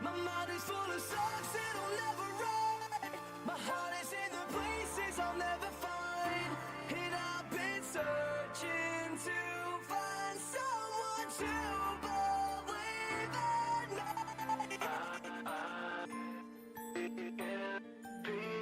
My mind is full of songs that'll never write. My heart is in the places I'll never find. And I've been searching to find someone to believe in me.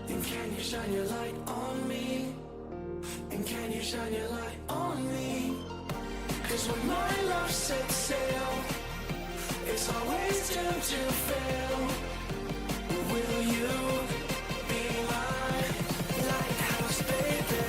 And can you shine your light on me? And can you shine your light on me? 'Cause when my love sets sail, it's always doomed to fail. Will you be my lighthouse, baby?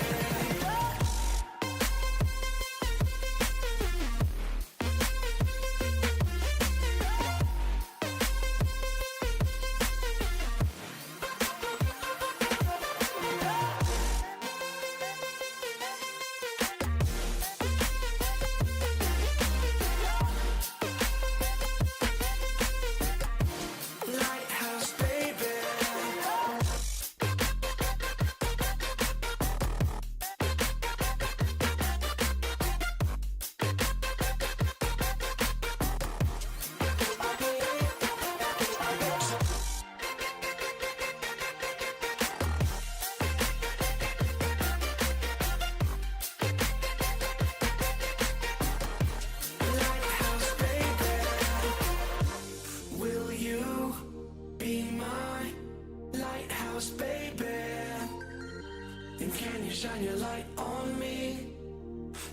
Shine your light on me,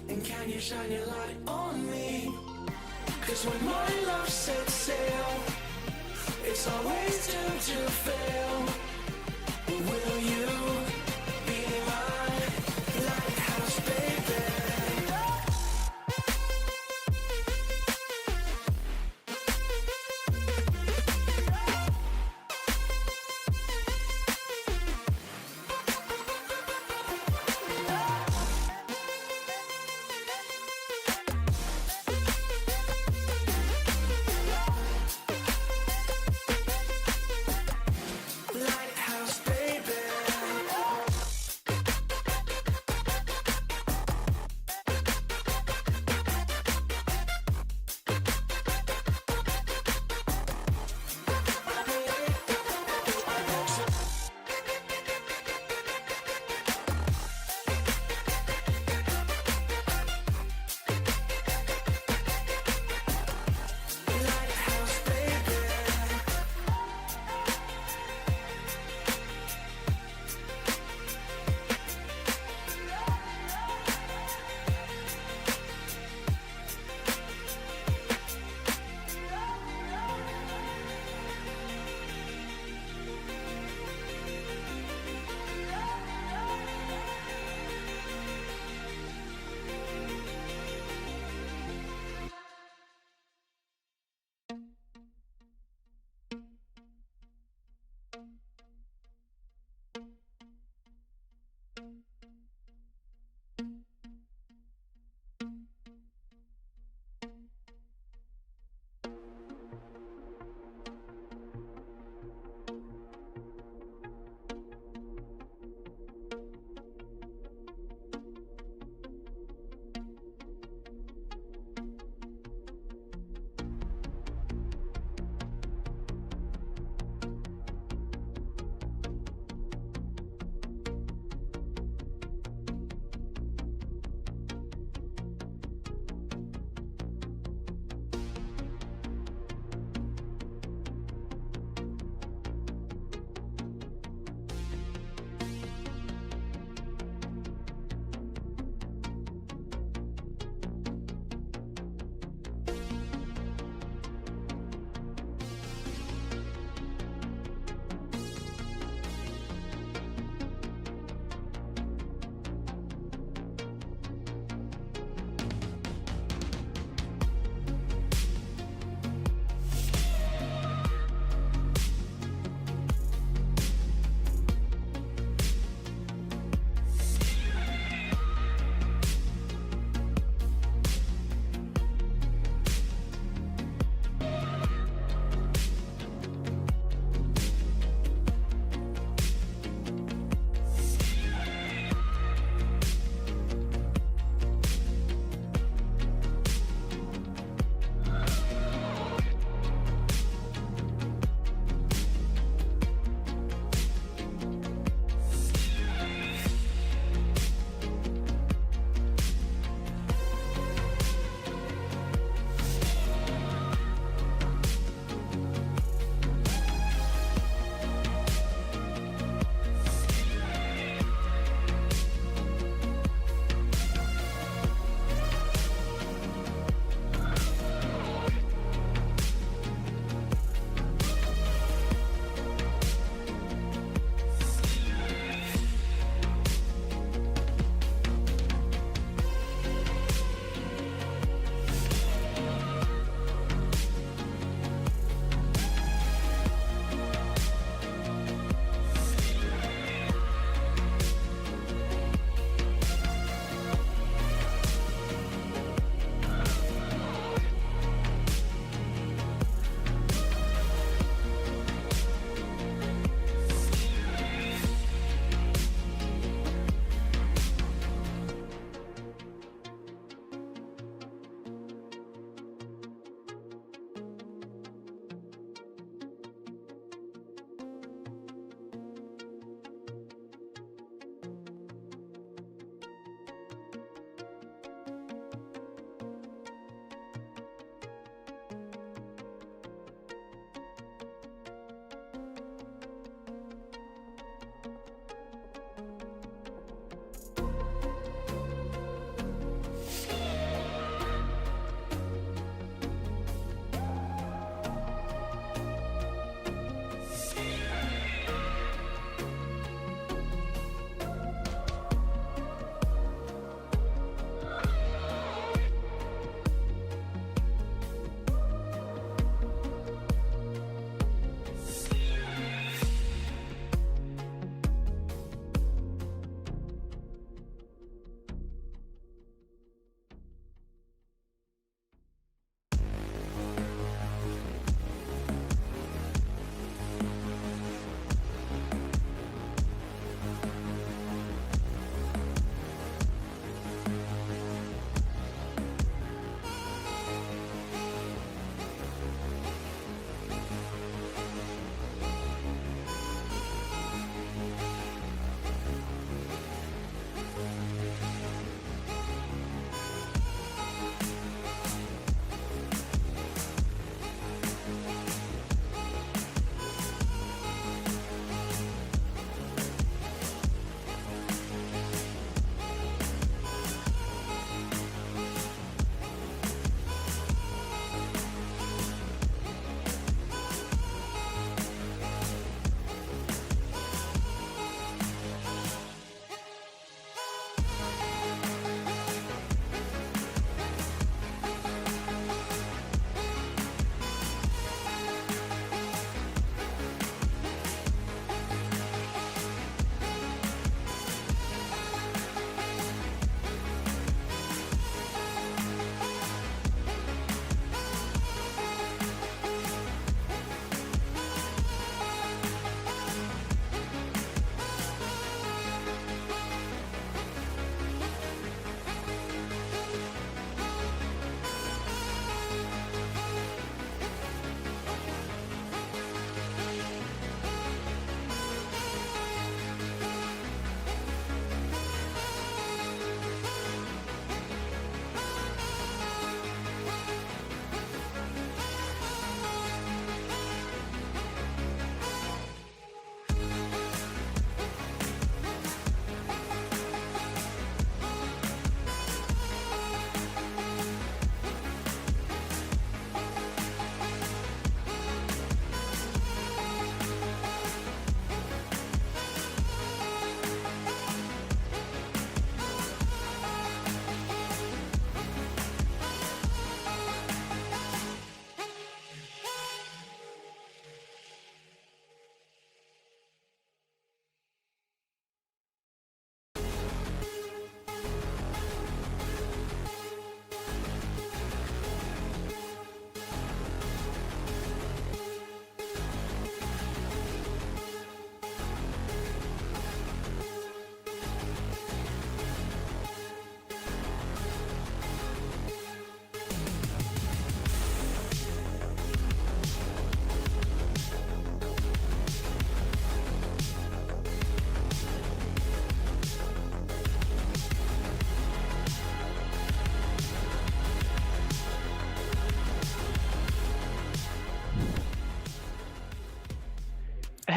and can you shine your light on me? 'Cause when my love sets sail, it's always doomed to fail. Will you be my lighthouse, baby? Light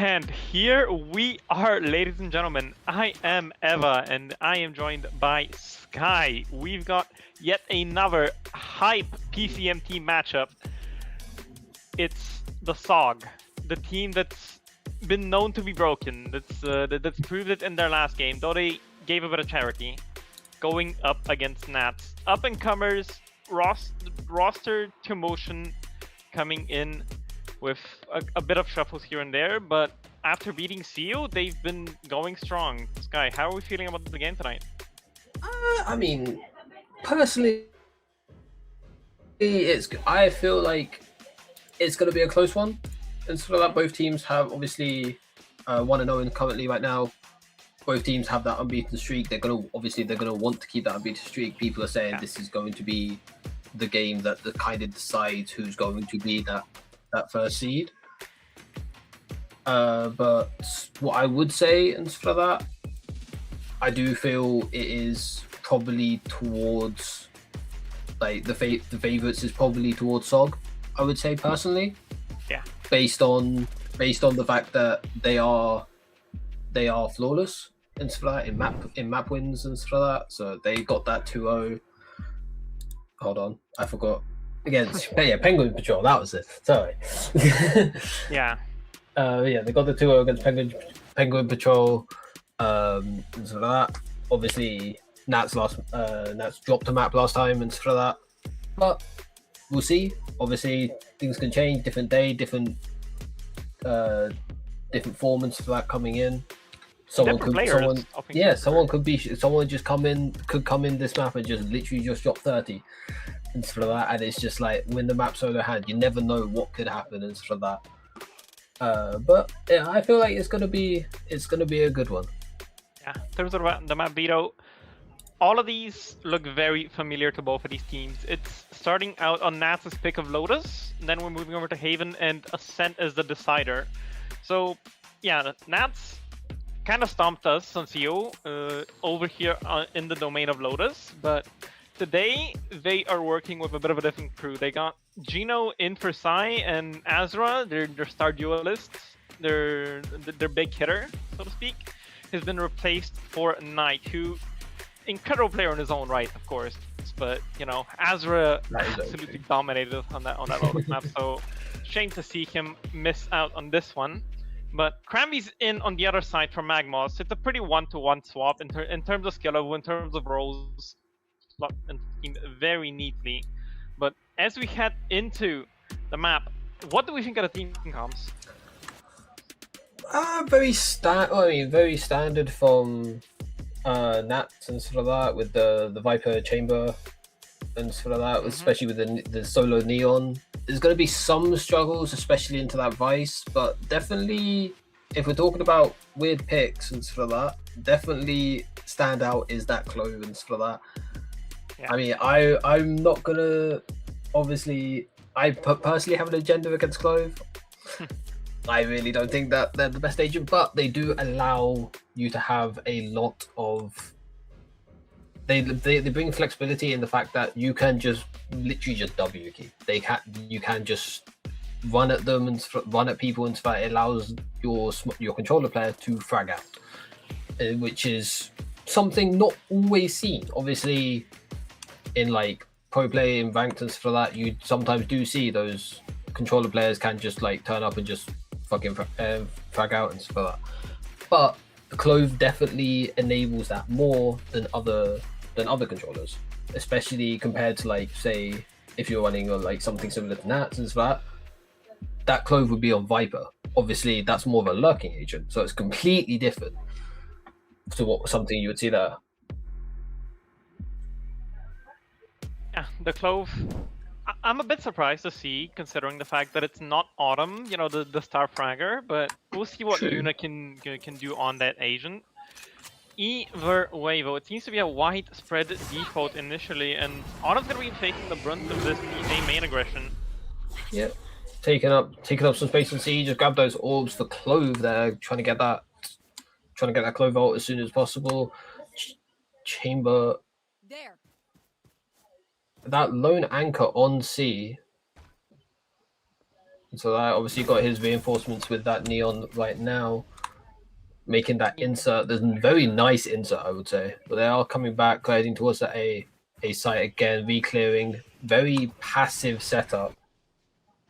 And here we are, ladies and gentlemen. I am Eva, and I am joined by Sky. We've got yet another hype PCMT matchup. It's the SOG, the team that's been known to be broken. That's proved it in their last game, though they gave a bit of charity. Going up against Nats, up and comers, roster to motion, coming in with a bit of shuffles here and there, but after beating Seal, they've been going strong. Sky, how are we feeling about the game tonight? I mean, personally, I feel like it's going to be a close one. And so that both teams have obviously 1-0 currently right now. Both teams have that unbeaten streak. They're going to want to keep that unbeaten streak. People are saying this is going to be the game that kind of decides who's going to be that first seed. But what I would say and for that, I do feel it is probably towards like the favorites is probably towards SOG. I would say personally, based on the fact that they are flawless and stuff like that in map wins and stuff like that. So they got that 2-0. Hold on, I forgot. Against Penguin Patrol. That was it. Sorry. Yeah. They got the 2-0 against Penguin Patrol. And stuff like that. Obviously, Nats dropped a map last time and stuff like that. But we'll see. Obviously, things can change. Different day, different form and stuff like that coming in. Someone could just come in this map and just literally just drop 30 and stuff like that. And it's just like when the map's over hand, you never know what could happen and stuff like that. But yeah, I feel like it's gonna be a good one. Yeah, in terms of the map veto, all of these look very familiar to both of these teams. It's starting out on Nats' pick of Lotus, and then we're moving over to Haven, and Ascent is the decider. So yeah, Nats kind of stomped us on CO over here in the domain of Lotus, but today they are working with a bit of a different crew. They got Gino in for Sai and Azra, their star duelists, their big hitter, so to speak, has been replaced for Knight, who incredible player in his own right, of course. But you know, Azra absolutely dominated us on that Lotus map. So shame to see him miss out on this one. But Cramby's in on the other side for Magmos. It's a pretty one-to-one swap in terms of skill level, in terms of roles, and very neatly. But as we head into the map, what do we think of the team comps? Very standard from Nats and sort of that, with the Viper chamber and sort of that, especially with the solo Neon. There's going to be some struggles, especially into that Vice, but definitely, if we're talking about weird picks and stuff like that, definitely standout is that Clove and stuff like that. Yeah. I mean, I'm not going to, obviously, I personally have an agenda against Clove. I really don't think that they're the best agent, but they do allow you to have a lot of... They bring flexibility in the fact that you can just literally just W key. You can just run at them and run at people, and it allows your controller player to frag out, which is something not always seen. Obviously, in like pro play in ranked and stuff like that, you sometimes do see those controller players can just like turn up and just fucking frag out and stuff like that. But the Clove definitely enables that more than other controllers, especially compared to, like, say, if you're running on like something similar to Nats and stuff like that Clove would be on Viper. Obviously, that's more of a lurking agent, so it's completely different to something you would see there. Yeah, the Clove, I'm a bit surprised to see, considering the fact that it's not Autumn, you know, the star fragger, but we'll see what Luna can do on that agent. Either way, though, it seems to be a widespread default initially, and Autumn's gonna be taking the brunt of this PJ main aggression. Yep, taking up some space in C. Just grab those orbs for Clove there, trying to get that Clove ult as soon as possible. Chamber there. That lone anchor on C And so that obviously got his reinforcements with that Neon right now, making that insert. There's a very nice insert, I would say. But they are coming back, heading towards the A site again, re-clearing. Very passive setup.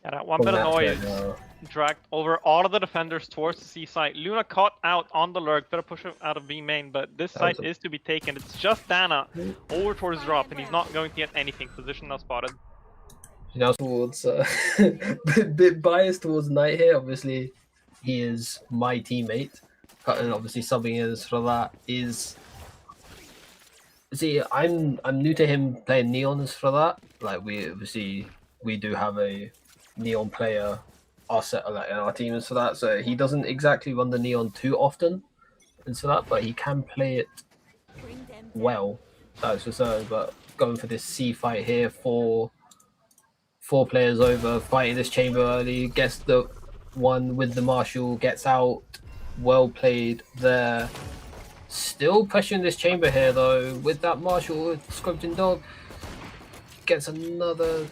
Yeah, that one from bit of Nats right noise now. dragged over all of the defenders towards the C site. Luna caught out on the lurk, better push him out of B main, but this That site was a- is to be taken. It's just Dana over towards drop, and he's not going to get anything. Position now spotted. Now towards bit biased towards Knight here. Obviously, he is my teammate, and obviously subbing in for that is. See, I'm new to him playing Neons for that. Like we do have a Neon player, like in our team and for that. So he doesn't exactly run the Neon too often, and so that, but he can play it well. That's for certain. But going for this C fight here, four players over, fighting this chamber early, gets the one with the Marshall, gets out. Well played there. Still pressuring this chamber here though, with that Marshall scripting dog. Gets another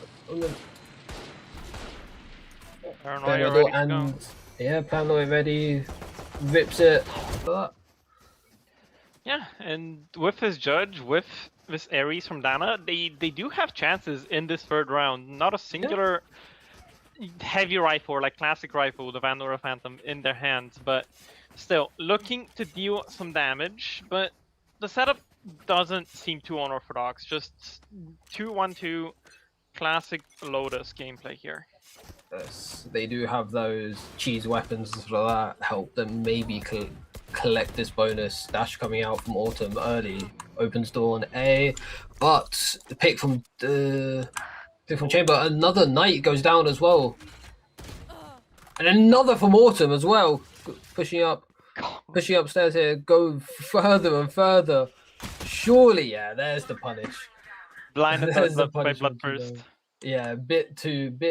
Paranoia ready to go. and yeah, Paranoia ready, rips it. Yeah, and with his judge, with this Ares from Dana, they do have chances in this third round. Not a singular heavy rifle, like classic rifle, the Vandora Phantom in their hands, but still looking to deal some damage. But the setup doesn't seem too unorthodox. Just 2-1-2 classic Lotus gameplay here. Yes, they do have those cheese weapons for that, help them maybe collect this bonus. Dash coming out from Autumn early, opens door on A, but the pick from Chamber, another Knight goes down as well. And another from Autumn as well, pushing upstairs here, go further and further. Surely, yeah, there's the punish. Blinded There's the by Blood punishment, first. Yeah, bit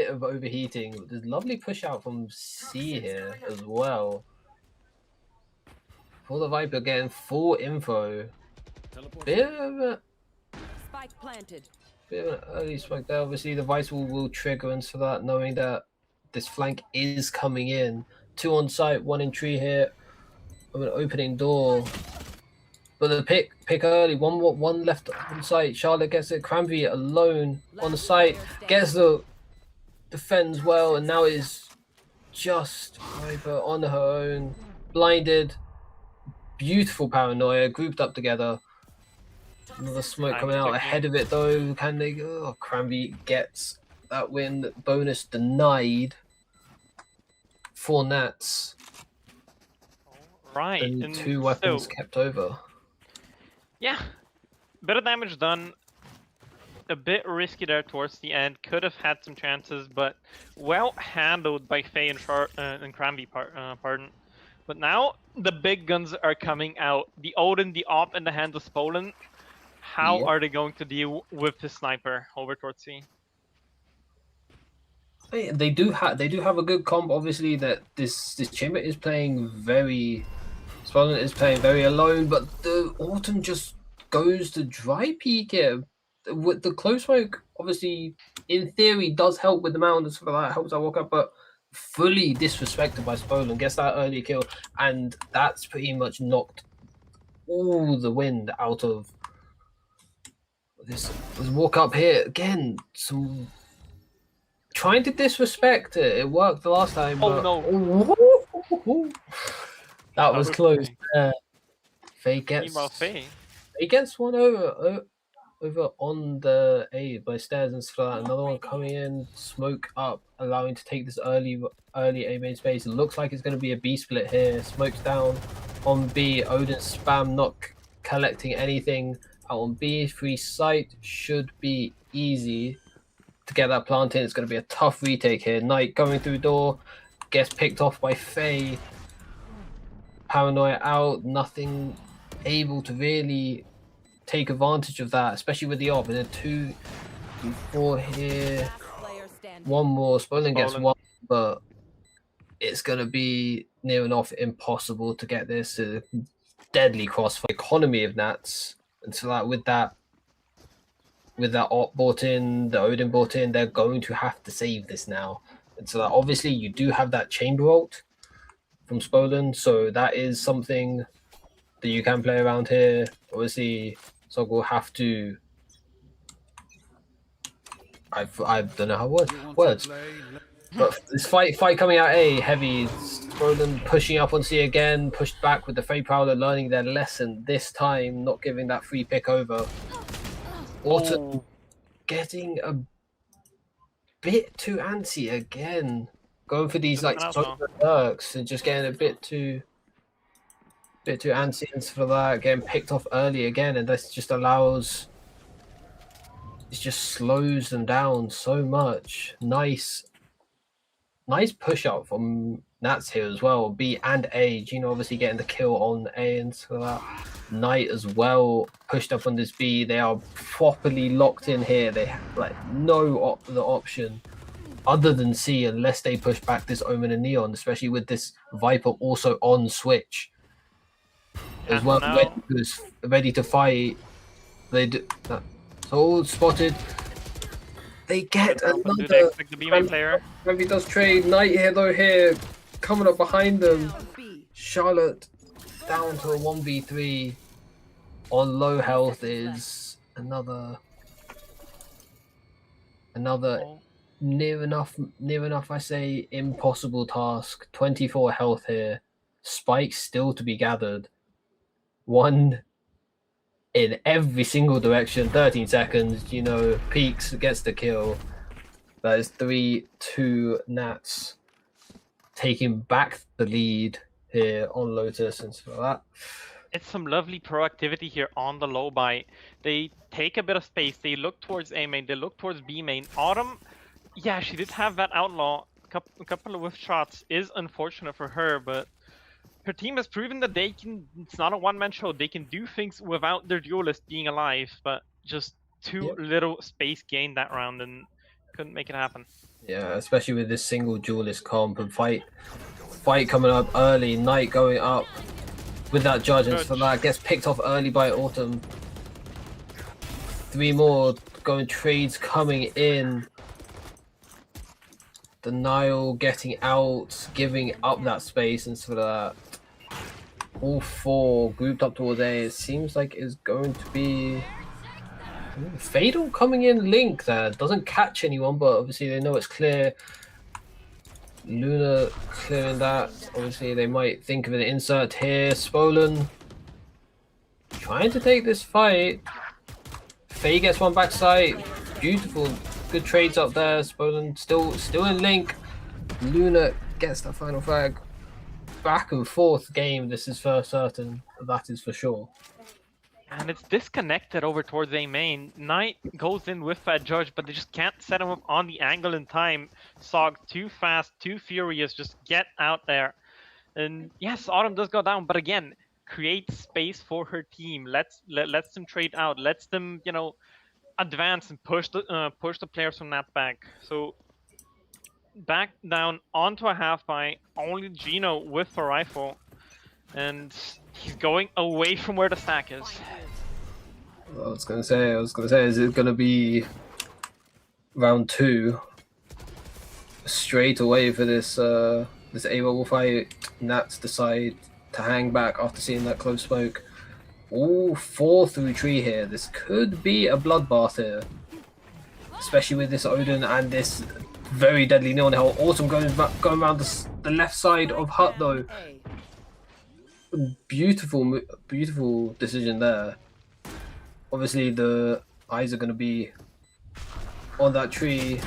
of overheating. There's lovely push out from C here as well. For the Viper getting full info. Bit of Spike planted. an early spike there. Obviously the Vice will trigger into that, knowing that this flank is coming in. 2 on site, 1 in tree here. An opening door. But the pick early, one left on site. Charlotte gets it. Cranberry alone on the site, gets the defends well, and now is just Viper on her own, blinded. Beautiful Paranoia, grouped up together. Another smoke coming out ahead of it though. Can they go? Oh, Cranberry gets that win. Bonus denied for Nats. Right, And 2 weapons kept over. Yeah, bit of damage done. A bit risky there towards the end. Could have had some chances, but well handled by Faye and Cranby, pardon. But now the big guns are coming out. The Odin, the Op, and the hands of Poland. How are they going to deal with the sniper over towards C? They do have a good comp. Obviously, that this chamber is playing very. Spollen is playing very alone, but the Autumn just goes to dry peek it. With the close smoke, obviously, in theory, does help with the mound and stuff like that. Helps I walk up, but fully disrespected by Spollen. Gets that early kill, and that's pretty much knocked all the wind out of this. Walk up here again. Some trying to disrespect it. It worked the last time. Oh but... no! That was close. Faye gets one over on the A by stairs and stuff. Another one coming in, smoke up, allowing to take this early A main space. It looks like it's going to be a B split here. Smokes down on B. Odin spam not collecting anything out on B. Free site should be easy to get that plant in. It's going to be a tough retake here. Knight going through door, gets picked off by Faye. Paranoia out, nothing able to really take advantage of that, especially with the op. And then 2, 4 here. One more. Spollen gets one, but it's going to be near enough impossible to get this. Deadly crossfire. Economy of Nats. And so that with that op bought in, the Odin bought in, they're going to have to save this now. And so that obviously you do have that chamber ult from Spolen, so that is something that you can play around here. Obviously, SOG will have to. I don't know how words. But this fight coming out A, heavy, Spolen pushing up on C again, pushed back with the Fey Prowler, learning their lesson this time, not giving that free pick over. Autumn getting a bit too antsy again, going for these like solo perks and just getting a bit too antsy for that, getting picked off early again, and this just allows. It just slows them down so much. Nice push up from Nats here as well. B and A. Gino obviously getting the kill on A and so that. Knight as well pushed up on this B. They are properly locked in here. They have like no the option other than C unless they push back this Omen and Neon, especially with this Viper also on switch as well, ready to fight. They do. All spotted. They get another. The player. Maybe does trade. Knight here though. Here, coming up behind them. Charlotte down to a 1v3 on low health is another near enough. I say impossible task. 24 health here. Spikes still to be gathered. One. In every single direction, 13 seconds, peaks, gets the kill. That is 3-2 Nats taking back the lead here on Lotus and stuff like that. It's some lovely proactivity here on the low buy. They take a bit of space, they look towards A main, they look towards B main. Autumn, yeah, she did have that outlaw. A couple of whiff shots is unfortunate for her, but her team has proven that they can, it's not a one-man show, they can do things without their duelist being alive, but just too little space gained that round and couldn't make it happen. Yeah, especially with this single duelist comp and fight coming up early, Knight going up with that judge and for that gets picked off early by Autumn. 3 more going trades coming in. Denial getting out, giving up that space and sort of that. All 4 grouped up towards A. It seems like it's going to be Fatal coming in Link there. Doesn't catch anyone, but obviously they know it's clear. Luna clearing that. Obviously they might think of an insert here. Spolen trying to take this fight. Faye gets one backside. Beautiful. Good trades up there. Spolen still in Link. Luna gets that final frag. Back and forth game. This is for certain. That is for sure. And it's disconnected over towards A main. Knight goes in with that judge, but they just can't set him up on the angle in time. SOG too fast, too furious. Just get out there. And yes, Autumn does go down, but again, create space for her team. Lets them trade out. Lets them, advance and push the players from that back. So back down onto a half by only Gino with the rifle, and he's going away from where the stack is. I was gonna say, is it gonna be round 2 straight away for this this A-level fight? Nats decide to hang back after seeing that close smoke. All 4 through tree here. This could be a bloodbath here, especially with this Odin and this very deadly Neon Hell. Autumn going around the left side of Hut though. Beautiful decision there. Obviously the eyes are going to be on that tree.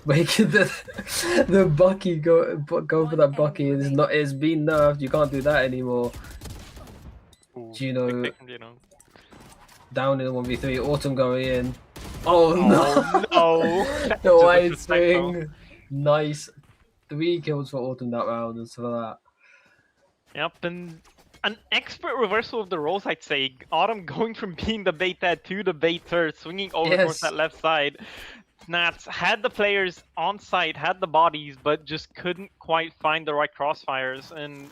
Making the Bucky go for that Bucky. It's been nerfed. You can't do that anymore. Gino down in 1v3. Autumn going in. Oh no! The wide swing. Nice. 3 kills for Autumn that round and stuff like that. Yep, and an expert reversal of the roles, I'd say. Autumn going from being the bait dad to the bait third, swinging over towards that left side. Nats had the players on site, had the bodies, but just couldn't quite find the right crossfires. And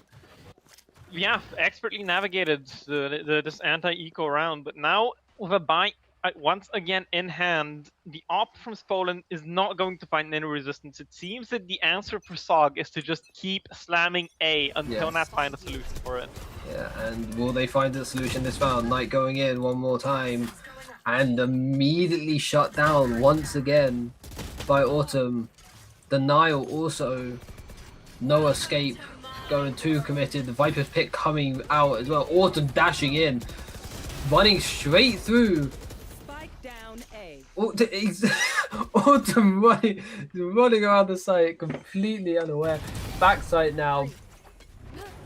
yeah, expertly navigated this anti-eco round. But now with a buy once again in hand. The op from Spolen is not going to find any resistance. It seems that the answer for SOG is to just keep slamming A until Yes. Nat find a solution for it. Yeah, and will they find a solution this round? Knight going in one more time and immediately shut down once again by Autumn. Denial also. No escape. Going too committed. The Viper's pick coming out as well. Autumn dashing in. Running straight through. Spike down A. Autumn running around the site completely unaware. Backside now.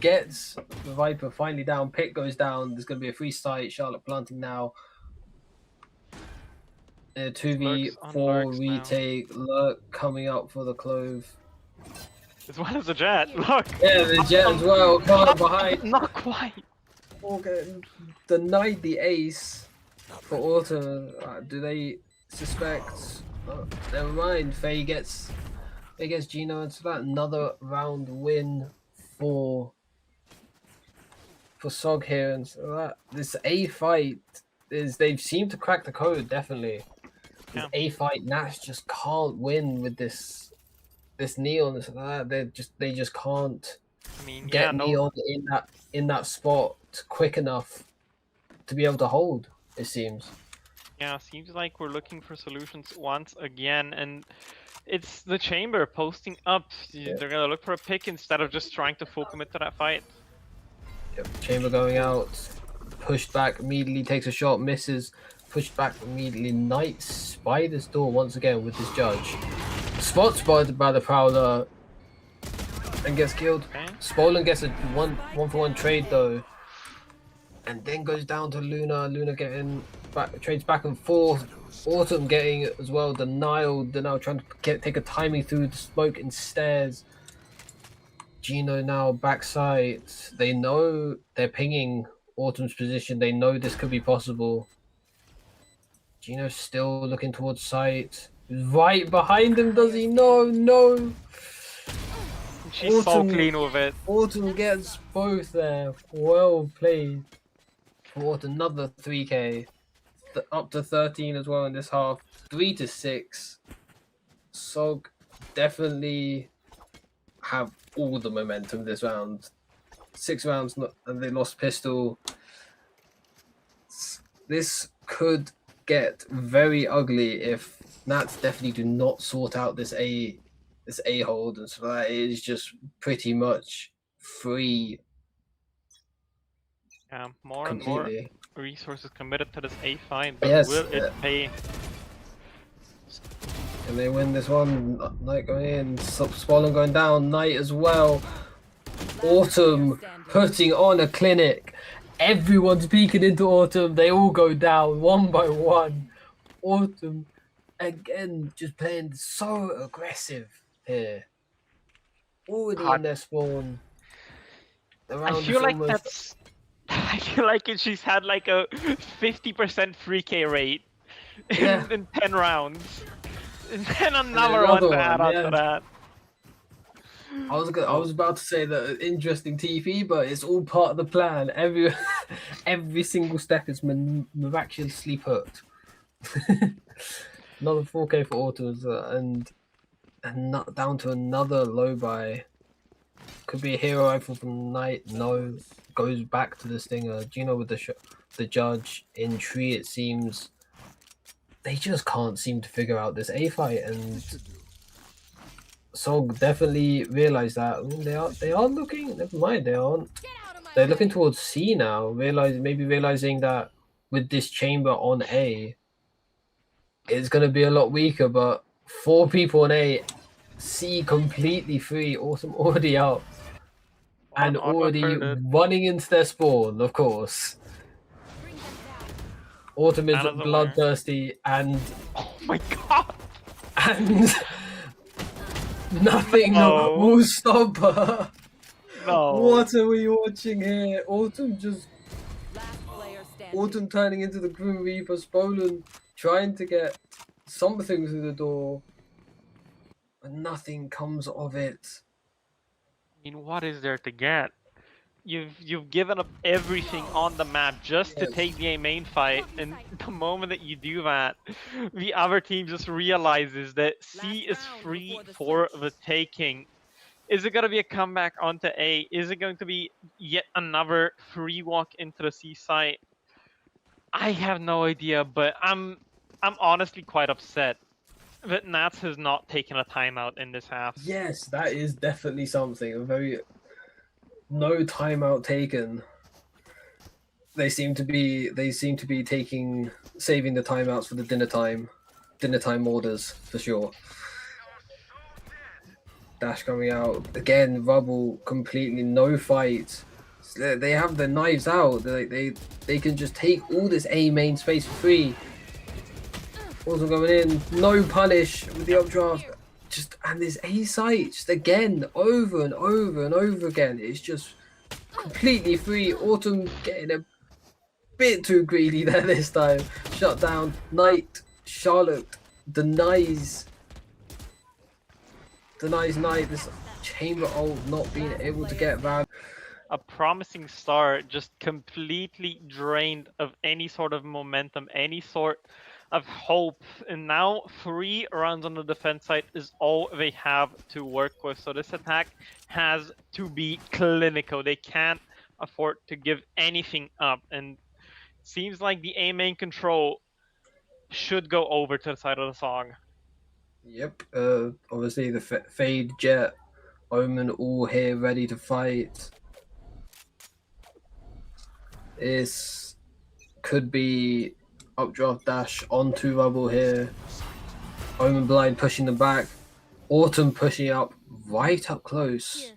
Gets the Viper finally down. Pick goes down. There's going to be a free site. Charlotte planting now. 2v4 retake. Lurk coming up for the Clove. As well as the Jet. Look. Yeah, the Jet as well. Caught behind. Not quite. Okay. Denied the ace for Autumn. Do they suspect? Oh, never mind. Faye gets Gino into that. Another round win for SOG here, and so that this A fight is they've seemed to crack the code definitely. This A fight, Nash just can't win with this Neon and so that. They just can't get Neon in that spot quick enough to be able to hold. It seems. Yeah, seems like we're looking for solutions once again, and it's the Chamber posting up. Yeah. They're gonna look for a pick instead of just trying to full commit to that fight. Yep. Chamber going out, pushed back immediately, takes a shot, misses, pushed back immediately. Knight spiders door once again with his judge. Spotted by the Prowler and gets killed. Okay. Spolen gets a one-for-one trade though, and then goes down to Luna. Luna getting back, trades back and forth. Autumn getting as well. Denial trying to take a timing through the smoke and stairs. Gino now backside. They know they're pinging Autumn's position. They know this could be possible. Gino's still looking towards site. Right behind him, does he? No. She's so clean with it. Autumn gets both there. Well played. For Autumn, another 3k. Up to 13 as well in this half. 3-6. SOG definitely have all the momentum this round. 6 rounds and they lost pistol. This could get very ugly if Nats definitely do not sort out this A hold, and so that is just pretty much free. Yeah, more completely. and more resources committed to this A fight, but Yes, will it pay? Can they win this one? Knight going in, Spolen going down, Knight as well. Autumn putting on a clinic. Everyone's peeking into Autumn. They all go down one by one. Autumn again just playing so aggressive here. Already in their spawn. I feel like that's. I feel like she's had like a 50% free K rate in 10 rounds. And then another one to add on to that. I was about to say that interesting TV, but it's all part of the plan. Every single step is miraculously put. Another 4k for Autos, and not down to another low buy. Could be a hero rifle from Knight. No, goes back to the Stinger. Gino with the judge in tree. It seems they just can't seem to figure out this A fight, and SOG definitely realize that. They are looking. Never mind, they aren't. They're looking towards C now. Realizing that with this chamber on A, it's gonna be a lot weaker. But 4 people on A, C completely free. Awesome, already out. And already running into their spawn, of course. Autumn is bloodthirsty and oh my god, and nothing will stop her. No. What are we watching here? Autumn turning into the Grim Reaper. Spolen trying to get something through the door, but nothing comes of it. I mean, what is there to get? you've given up everything on the map just to Yes. take the A main fight, and the moment that you do that, the other team just realizes that C is free for the taking. Is it gonna be a comeback onto A? Is it going to be yet another free walk into the C site? I have no idea, but I'm honestly quite upset that Nats has not taken a timeout in this half. Yes, that is definitely something. A very no timeout taken. They seem to be saving the timeouts for the dinner time orders for sure. Dash coming out again. Rubble completely no fight. They have their knives out. They can just take all this A main space for free. Also going in, no punish with the updraft. And this A site just again over and over and over again. It's just completely free. Autumn getting a bit too greedy there this time. Shut down. Knight. Charlotte denies Knight. This chamber ult not being able to get value. A promising start just completely drained of any sort of momentum, any sort of hope, and now 3 rounds on the defense side is all they have to work with. So this attack has to be clinical. They can't afford to give anything up, and seems like the A main control should go over to the side of the SOG. Yep. Obviously the Fade, Jet, Omen all here ready to fight. This could be updraft dash onto Rubble here. Omen Blind pushing them back. Autumn pushing up right up close.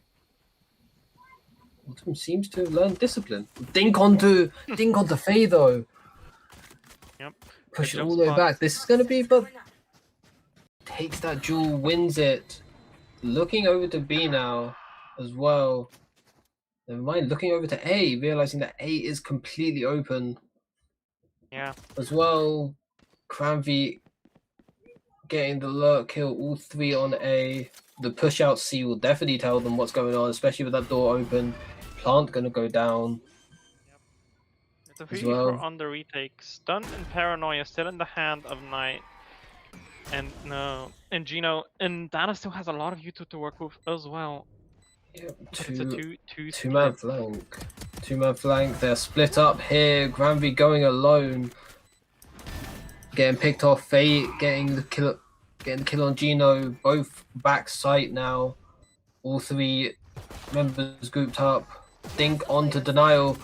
Autumn seems to have learned discipline. Dink onto Faye though. Yep. Push it Good all the way spot. back. This is gonna be, but takes that jewel, wins it. Looking over to B now as well. Never mind, looking over to A, realizing that A is completely open. Yeah. As well. Cranvy getting the lurk kill, all 3 on A. The push out C will definitely tell them what's going on, especially with that door open. Plant gonna go down. It's a As 3v4 well. on the retake. Stun and Paranoia still in the hand of Knight. And Gino, and Dana still has a lot of YouTube to work with as well. Yep, But it's a two two-man flank. Two-man flank. They're split up here. Granby going alone. Getting picked off. Faye getting the kill on Gino. Both back sight now. All 3 members grouped up. Dink onto Denial.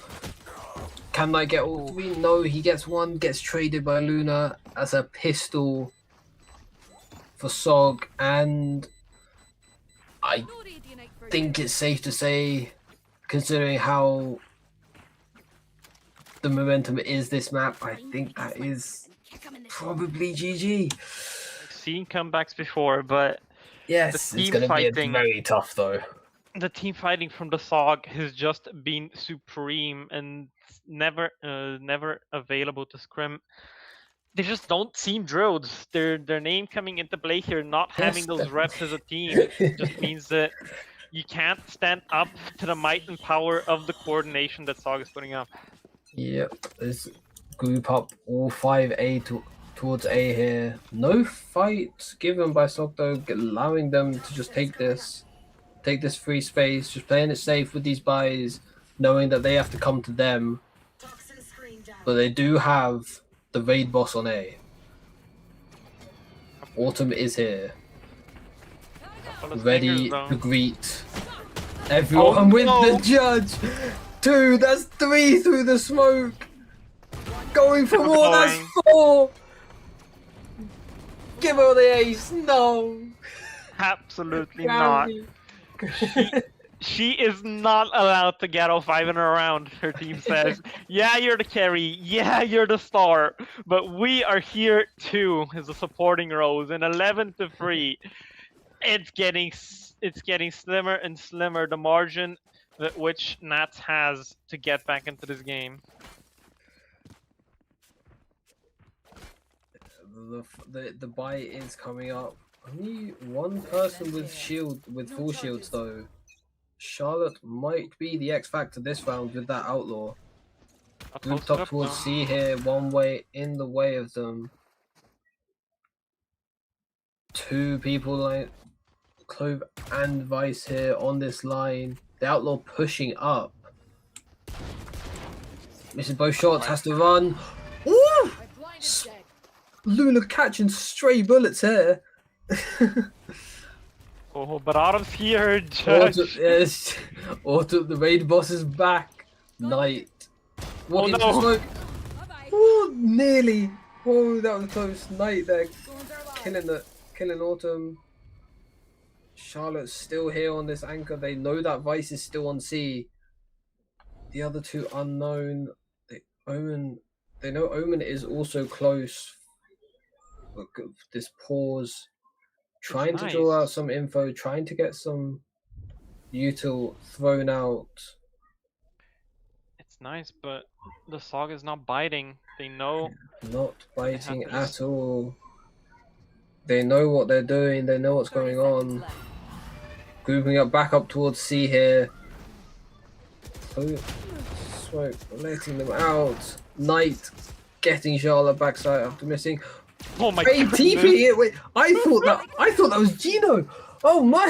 Can Knight get all 3? No, he gets 1. Gets traded by Luna as a pistol for SOG. And I think it's safe to say, considering how the momentum is this map, I think that is probably GG. Seen comebacks before, but Yes, The it's team going to be fighting- very tough though. the team fighting from the SOG has just been supreme and never available to Scrim. They just don't seem drilled. Their name coming into play here, not having those definitely. reps as a team, just means that you can't stand up to the might and power of the coordination that SOG is putting up. Yep, this group up all 5A towards A here. No fight given by SOG though, allowing them to just take this free space, just playing it safe with these buys, knowing that they have to come to them. But they do have the raid boss on A. Autumn is here, Well, his ready fingers, though. to greet everyone with no. the judge. 2, that's 3 through the smoke. Going for more, that's Going. 4. Give her the ace. No. Absolutely not. She is not allowed to get all 5 in a round, her team says. Yeah, you're the carry. Yeah, you're the star. But we are here too as a supporting roles. And 11-3. It's getting slimmer and slimmer, the margin that which Nats has to get back into this game. The buy is coming up. Only one person with full shields though. Charlotte might be the X factor this round with that outlaw. Not Grouped posted up towards now. C here, one way in the way of them. Two people like Clove and Vice here on this line. The outlaw pushing up. Misses both shots, has to run. Ooh! Luna catching stray bullets here. Oh, but Autumn's here, Autumn, Judge. yes. Autumn, the raid boss is back. Night. Walking into no. the smoke. Ooh, nearly. Oh, that was close. Night there. Killing Autumn. Charlotte's still here on this anchor. They know that Vice is still on C. The other two unknown. They know Omen is also close. Look at this pause. Trying to draw nice. out some info, trying to get some util thrown out. It's nice, but the SOG is not biting. They know. Not biting to at all. They know what they're doing, they know what's going on. Grouping up back up towards C here. Smoke, letting them out. Knight getting Charlotte backside after missing. Oh my Hey, goodness. TP! Wait, I thought that was Gino. Oh my!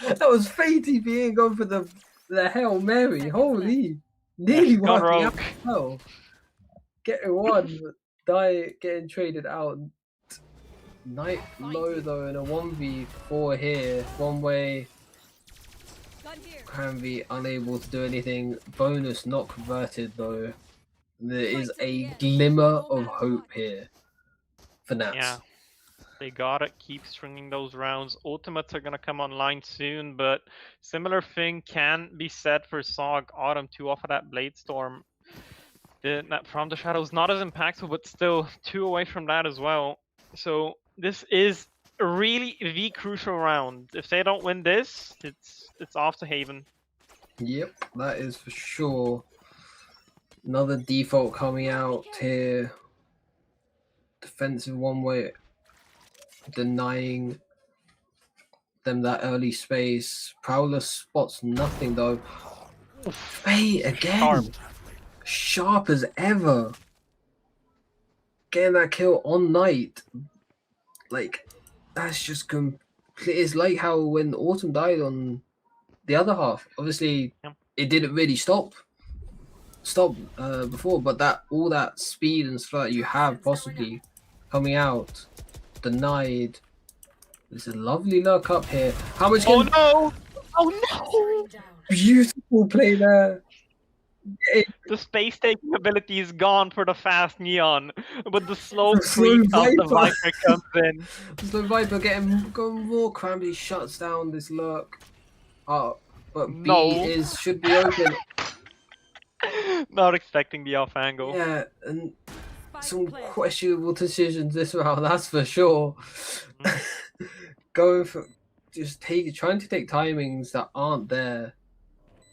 That was Faye TP going for the Hail Mary. Holy, nearly gone working out. rogue. Oh, getting getting traded out. Knight low though in a 1v4 here. One way. Can be unable to do anything. Bonus not converted though. There is a glimmer of hope here for Nats. Yeah. They gotta keep stringing those rounds. Ultimates are gonna come online soon, but similar thing can be said for SOG Autumn 2 off of that Blade Storm. From the Shadows, not as impactful, but still 2 away from that as well. So this is really the crucial round. If they don't win this, it's off to Haven. Yep, that is for sure. Another default coming out here. Defensive one way, denying them that early space. Prowler spots nothing though. Faye again. Sharp as ever. Getting that kill on Night. Like, that's just complete. It's like how when Autumn died on the other half. Obviously, it didn't really stop before, but all that speed and stuff that you have possibly coming out, denied. There's a lovely look up here. How much? Oh no! Oh no! Beautiful play there. The space taking ability is gone for the fast Neon, but the slow The slow creep of the Viper. Viper comes in. So Viper going raw cramby, shuts down this lurk. But No. B should be open. Not expecting the off angle. Yeah, and some questionable decisions this round, that's for sure. Going for trying to take timings that aren't there.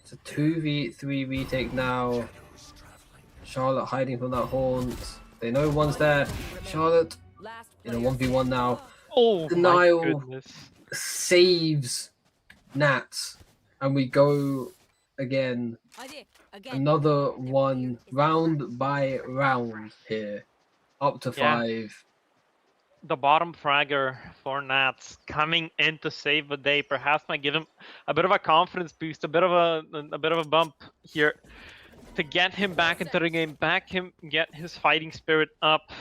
It's a 2v3 retake now. Charlotte hiding from that haunt. They know one's there. Charlotte in a 1v1 now. Oh Denial. my goodness. Saves Nats. And we go again. Another one round by round here. Up to 5. The bottom fragger for Nats coming in to save the day perhaps might give him a bit of a confidence boost, a bit of a bump here to get him back into the game, get his fighting spirit up,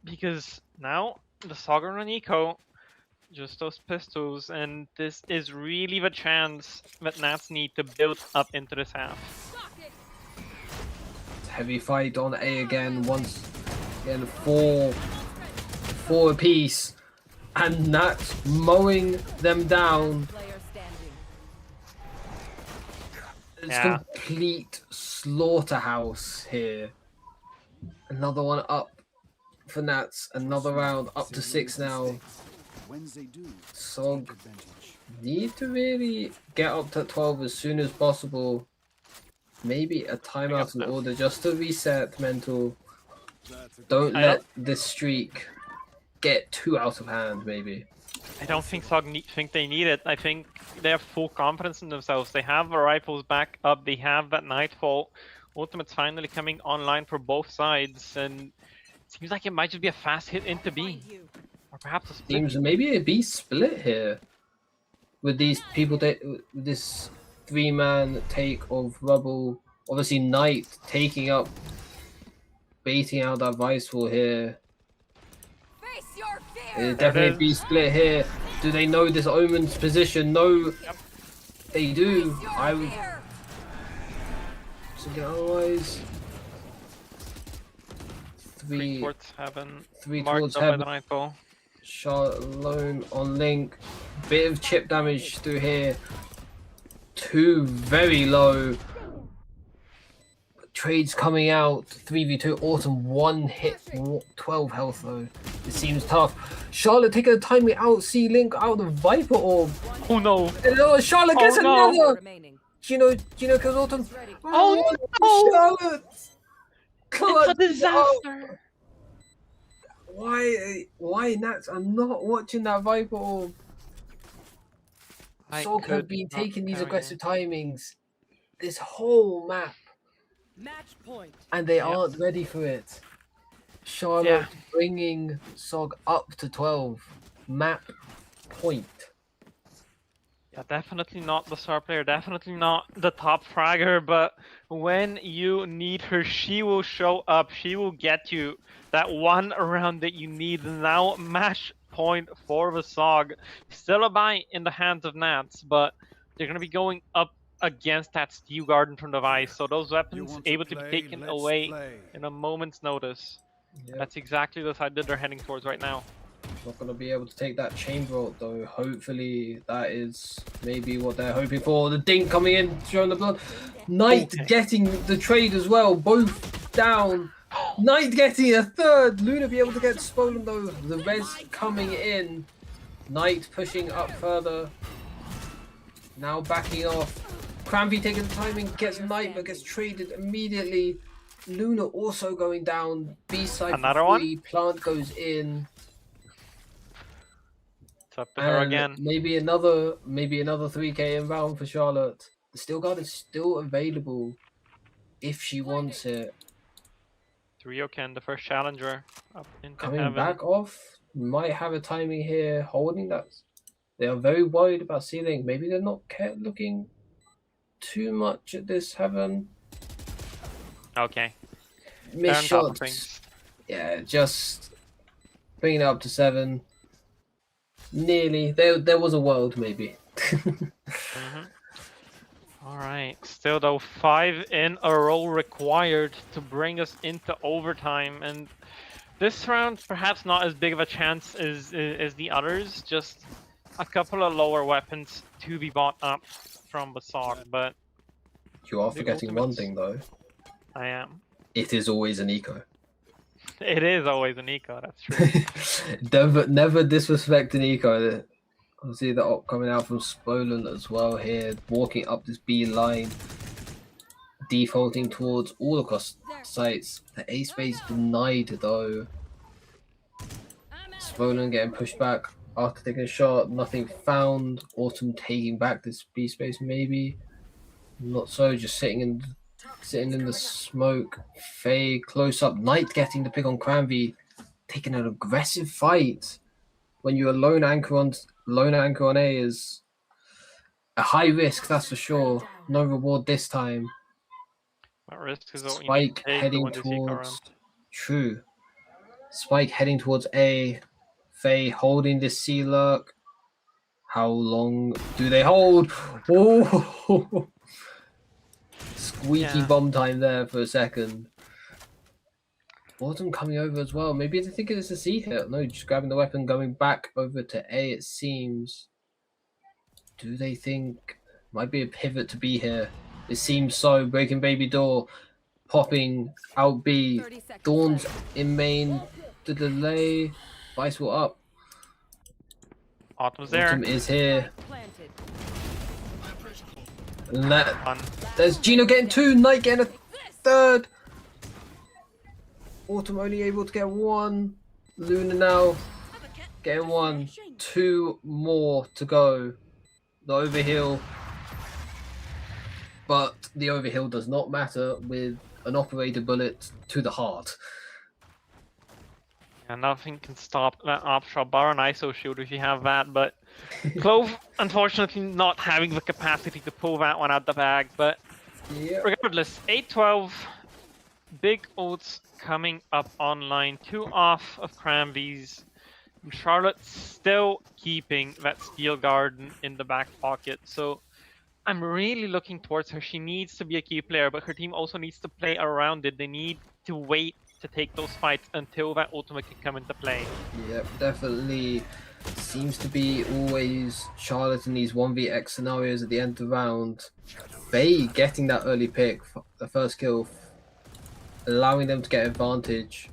because now the SOG are on eco, just those pistols, and this is really the chance that Nats need to build up into this half. Heavy fight on A again. Once again, 4 apiece, and Nats mowing them down. It's complete slaughterhouse here. Another one up for Nats. Another round up to 6 now. SOG need to really get up to 12 as soon as possible. Maybe a timeout in order just to reset mental. Don't let this streak get too out of hand, maybe. I don't think SOG think they need it. I think they have full confidence in themselves. They have the rifles back up. They have that Nightfall. Ultimate's finally coming online for both sides, and it seems like it might just be a fast hit into B. Or perhaps a split. Seems maybe a B split here. With these people, with this 3-man take of Rubble. Obviously, Knight taking up, baiting out that Viceful here. Face your fear. Definitely a B split here. Do they know this Omen's position? No, they do. I would. So otherwise, Three towards heaven. Three Marked towards up by heaven. the Nightfall. Charlotte alone on Link. Bit of chip damage through here. 2 very low. Trades coming out. 3v2. Autumn 1 hit. 12 health though. It seems tough. Charlotte taking the timing out. See Link out the Viper Orb. Oh no! And, Charlotte gets no. another. Remaining. Gino kills Autumn. Oh no! Charlotte! It's a disaster! Why Nats are not watching that Viper Orb? SOG have been taking these aggressive timings this whole map, Match point. and they aren't ready for it. Charlotte bringing SOG up to 12. Map point. Yeah, definitely not the star player, definitely not the top fragger, but when you need her, she will show up, she will get you that one round that you need. Now match point for the SOG. Still a buy in the hands of Nats, but they're going to be going up against that Steel Garden from the Vice, so those weapons able to be taken away in a moment's notice. Yep. That's exactly the side that they're heading towards right now. Not going to be able to take that chamber ult though. Hopefully that is maybe what they're hoping for. The dink coming in, showing the blood. Knight getting the trade as well. Both down. Knight getting a third. Luna be able to get stolen though. The res coming in. Knight pushing up further. Now backing off. Crampy taking the timing, gets Knight but gets traded immediately. Luna also going down. B-side Another for free. one? Plant goes in. It's up to her And again. maybe another 3k inbound for Charlotte. The Steel Guard is still available if she wants it. Ryoken, the first challenger, up into Coming heaven. back off, might have a timing here, holding that. They are very worried about ceiling. Maybe they're not looking too much at this heaven. Okay. Miss They're on top of shots. things. Yeah, just bringing it up to 7. Nearly. There was a world maybe. Alright, still though 5 in a row required to bring us into overtime, and this round perhaps not as big of a chance as the others, just a couple of lower weapons to be bought up from the SOG, but You are The forgetting one ultimates. thing though. I am. It is always an eco. It is always an eco, that's true. never disrespect an eco. Obviously the op coming out from Spolan as well here, walking up this B line, defaulting towards all across sites. The A space denied though. Spolan getting pushed back after taking a shot, nothing found. Autumn taking back this B space maybe. Not so, just sitting in the smoke. Faye close up. Knight getting the pick on Cranby, taking an aggressive fight. When you're a lone anchor on A is a high risk, that's for sure. No reward this time. What risk is what you need Spike to take to heading win this eco round. towards True. Spike heading towards A. Faye holding this C lurk. How long do they hold? Oh, squeaky bomb time there for a second. Autumn coming over as well. Maybe they think it's a C hit. No, just grabbing the weapon, going back over to A, it seems. Do they think might be a pivot to B here? It seems so. Breaking baby door, popping out B. Dawn's in main. The delay. Vice will up. Autumn's there. Autumn is here. Planted. And that, Fun. there's Gino getting 2, Knight getting a 3rd. Autumn only able to get 1. Luna now Getting one, two more to go. The overheal. But the overheal does not matter with an operator bullet to the heart. And nothing can stop that upshot bar an ISO shield if you have that, but Clove unfortunately not having the capacity to pull that one out the bag, but Yep. regardless, 8-12, big ults coming up online, 2 off of Cranby's. Charlotte still keeping that Steel Garden in the back pocket, so I'm really looking towards her. She needs to be a key player, but her team also needs to play around it. They need to wait to take those fights until that ultimate can come into play. Yep, definitely seems to be always Charlotte in these 1vx scenarios at the end of the round. Faye getting that early pick, the first kill, allowing them to get advantage.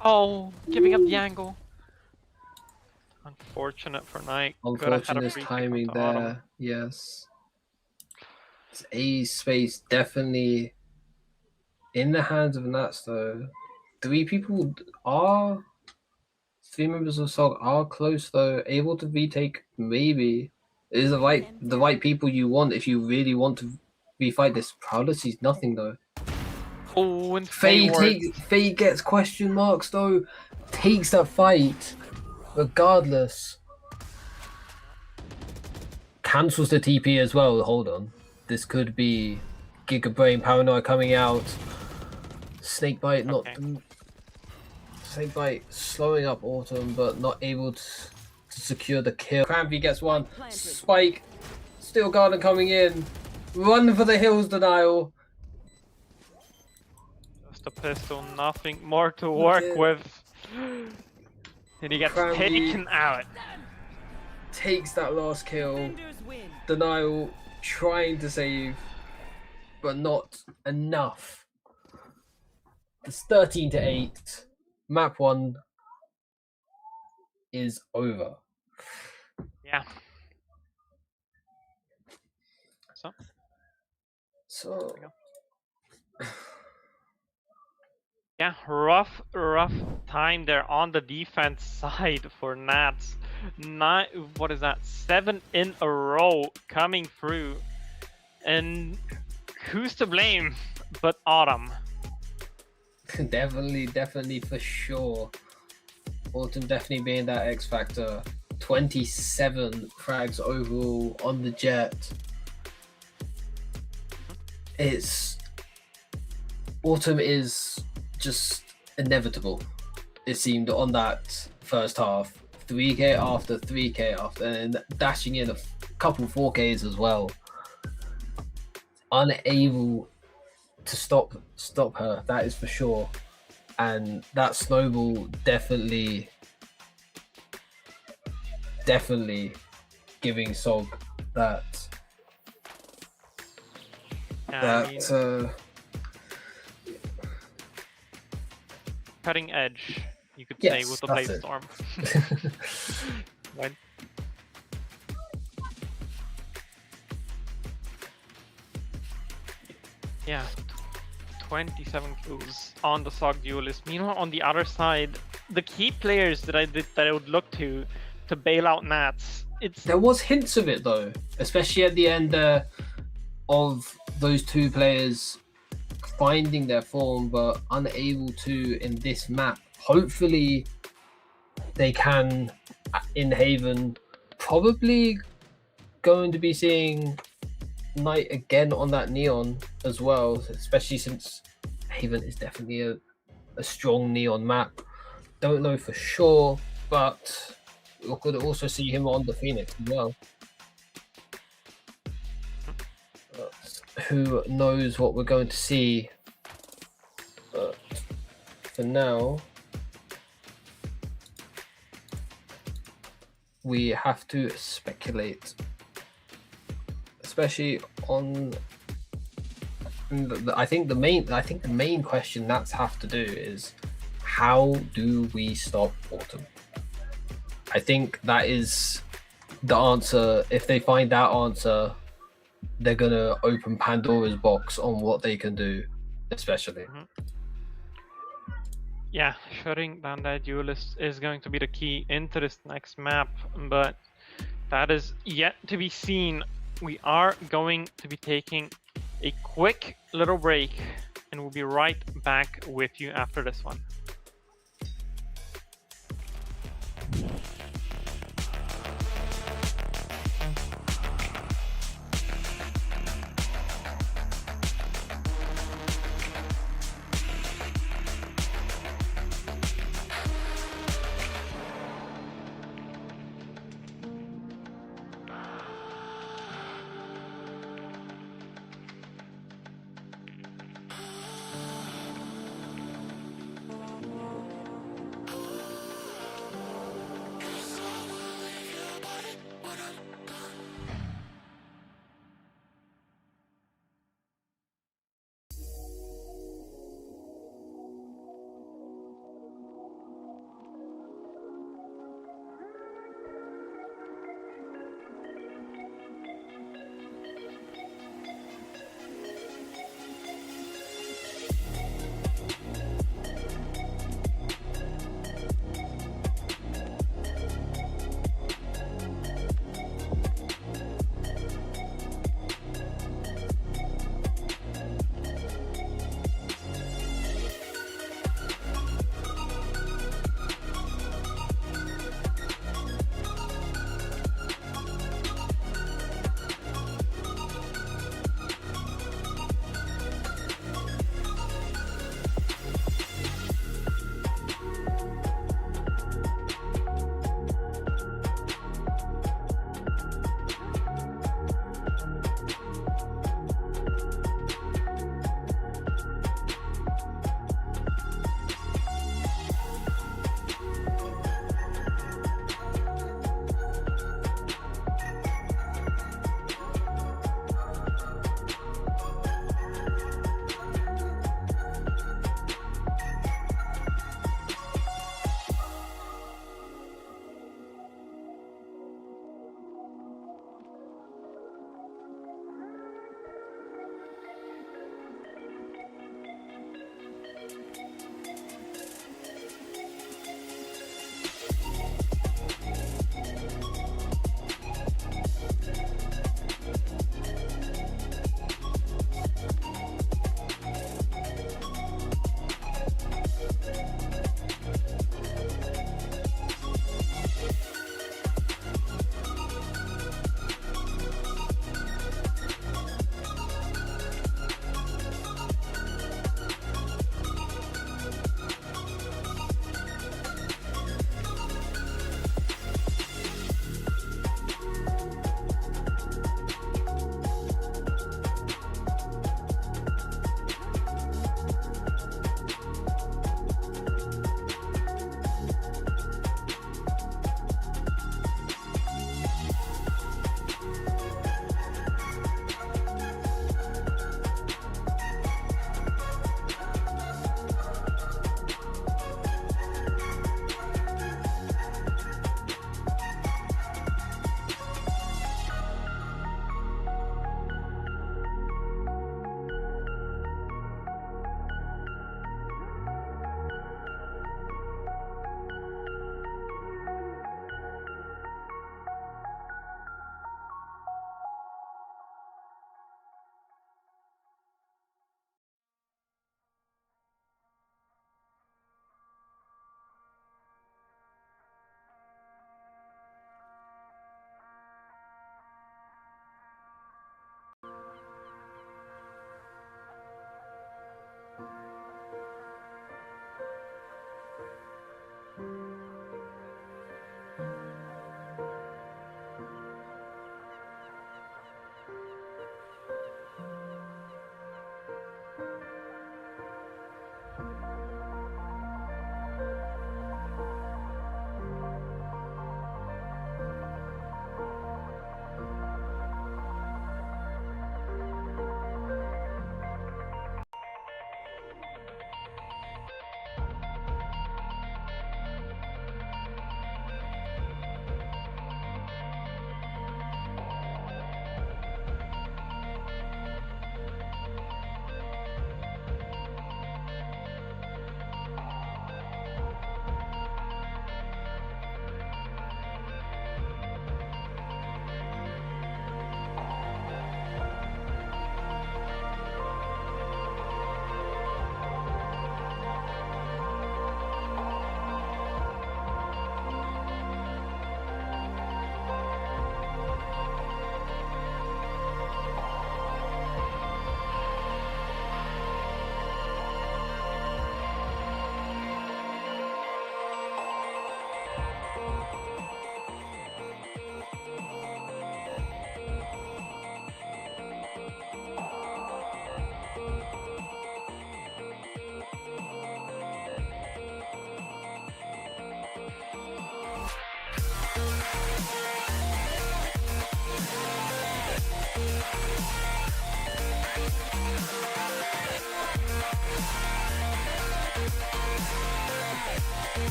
Oh, giving up the angle. Unfortunate for Knight. Unfortunate timing there, yes. This A space definitely in the hands of Nats though. Three members of SOG are close though, able to retake maybe. It is the right people you want if you really want to refight this. Prowler sees nothing though. Oh, and Faye gets question marks though, takes that fight regardless. Cancels the TP as well. Hold on. This could be Giga Brain Paranoia coming out. Snakebite not Snakebite slowing up Autumn, but not able to secure the kill. Cranby gets one. Spike. Steel Garden coming in. Run for the hills, Denial. Just a pistol, nothing more to work with. And he gets taken out. Takes that last kill. Defenders win. Denial trying to save, but not enough. It's 13-8. Map 1 is over. Yeah. So yeah, rough time there on the defense side for Nats. What is that? 7 in a row coming through. And who's to blame but Autumn? definitely for sure. Autumn definitely being that X factor. 27 frags overall on the Jet. Autumn is just inevitable. It seemed on that first half. 3k after 3k after, and dashing in a couple 4ks as well. Unable to stop her, that is for sure. And that snowball definitely giving SOG that cutting edge, you could yes, say, with the that's Blaze Storm. When yeah, 27 kills on the SOG duelist. Meanwhile, on the other side, the key players that I would look to bail out Nats. There was hints of it though, especially at the end of those two players finding their form, but unable to in this map. Hopefully, they can in Haven. Probably going to be seeing Knight again on that Neon as well, especially since Haven is definitely a strong Neon map. Don't know for sure, but we could also see him on the Phoenix as well. Who knows what we're going to see? But for now, we have to speculate, especially on. I think the main question Nats have to do is, how do we stop Autumn? I think that is the answer. If they find that answer, they're gonna open Pandora's box on what they can do, especially. Yeah, shutting down that duelist is going to be the key into this next map, but that is yet to be seen. We are going to be taking a quick little break, and we'll be right back with you after this one.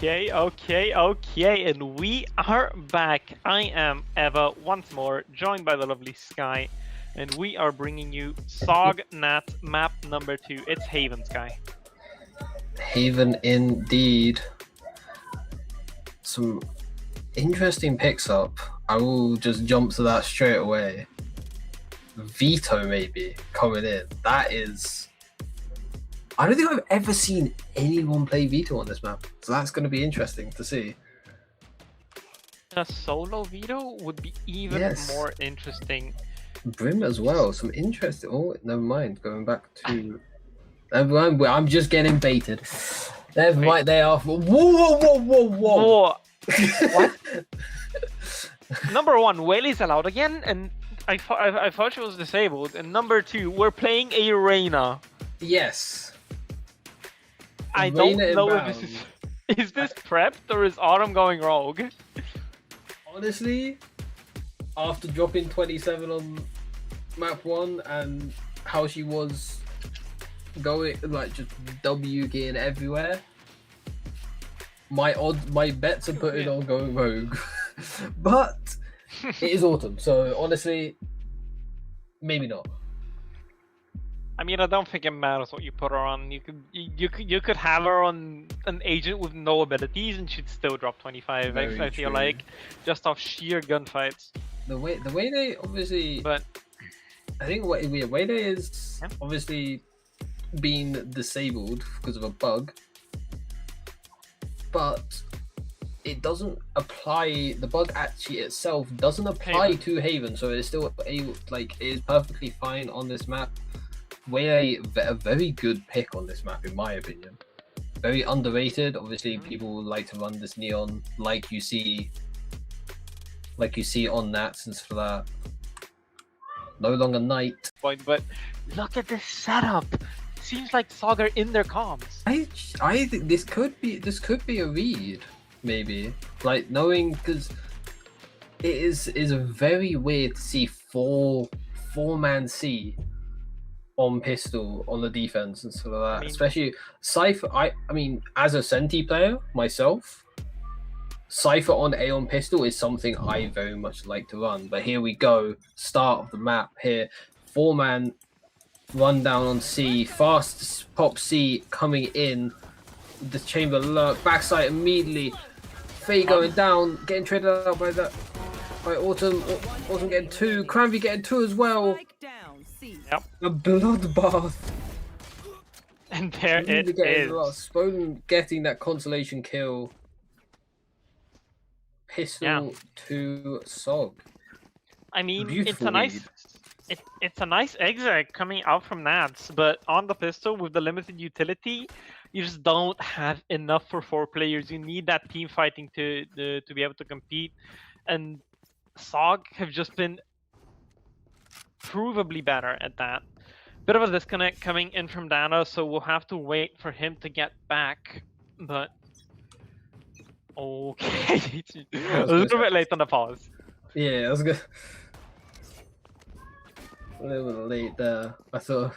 Okay, and we are back. I am Eva once more, joined by the lovely Sky, and we are bringing you SOG Nat map number 2. It's Haven, Sky. Haven indeed. Some interesting picks up. I will just jump to that straight away. Veto maybe coming in. That is... I don't think I've ever seen anyone play Veto on this map. So that's going to be interesting to see. A solo Veto would be even more interesting. Brim as well. Some interesting... Oh, never mind. Going back to... Never mind. I'm just getting baited. Never mind. They are... Whoa. What? Number 1, Whaley's allowed again, and I thought she was disabled. And number 2, we're playing a Reyna. Yes. I don't know if this is this prepped or is Autumn going rogue? Honestly, after dropping 27 on map 1 and how she was going like just W gearing everywhere, my bets are putting on going rogue. But it is Autumn, so honestly, maybe not. I mean, I don't think it matters what you put her on. You could have her on an agent with no abilities and she'd still drop 25. I feel like, just off sheer gunfights. The way they obviously, but I think the way they is obviously being disabled because of a bug, but it doesn't apply. The bug actually itself doesn't apply to Haven, so it's still it is perfectly fine on this map. A very good pick on this map, in my opinion. Very underrated. Obviously, people like to run this neon, like you see on Nats and stuff like that. No longer night. But look at this setup. Seems like SOG are in their comms. I think this could be a read, maybe. Like knowing, because it is very weird to see four-man C on pistol on the defense and stuff like that. Especially Cypher. I mean, as a Senti player myself, Cypher on A on pistol is something I very much like to run. But here we go, start of the map here. 4-man run down on C, fast pop C coming in. The chamber lurk, backside immediately. Faye going down, getting traded out by Autumn. Autumn getting 2, Cranby getting 2 as well. Yep. A bloodbath. And there it is. Spoden getting that consolation kill. Pistol to SOG. I mean, Beautiful it's a nice exit coming out from Nats, but on the pistol with the limited utility, you just don't have enough for 4 players. You need that team fighting to be able to compete, and SOG have just been provably better at that. Bit of a disconnect coming in from Dana, so we'll have to wait for him to get back. But okay, a little bit late on the pause. Yeah, I was good. A little bit late there, I thought.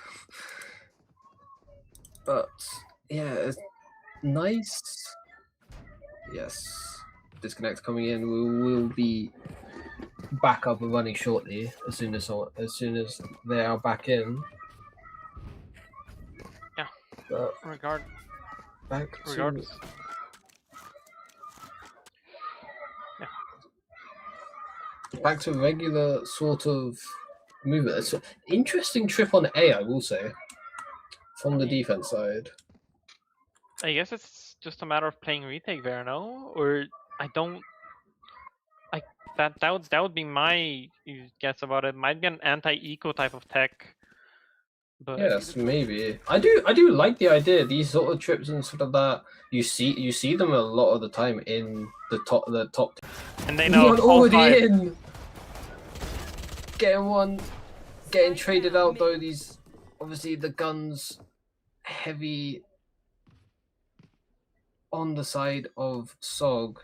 But yeah, it's nice. Yes, disconnect coming in. We will be back up and running shortly as soon as they are back in. Yeah. But regardless. Back to regular sort of movement. It's an interesting trip on A, I will say, from the defense side. I guess it's just a matter of playing retake there, no? Or that would be my guess about it. Might be an anti-eco type of tech. But yes, maybe. I do like the idea. These sort of trips and sort of that. You see them a lot of the time in the top. And they know already in. Getting traded out though. These obviously the guns heavy on the side of SOG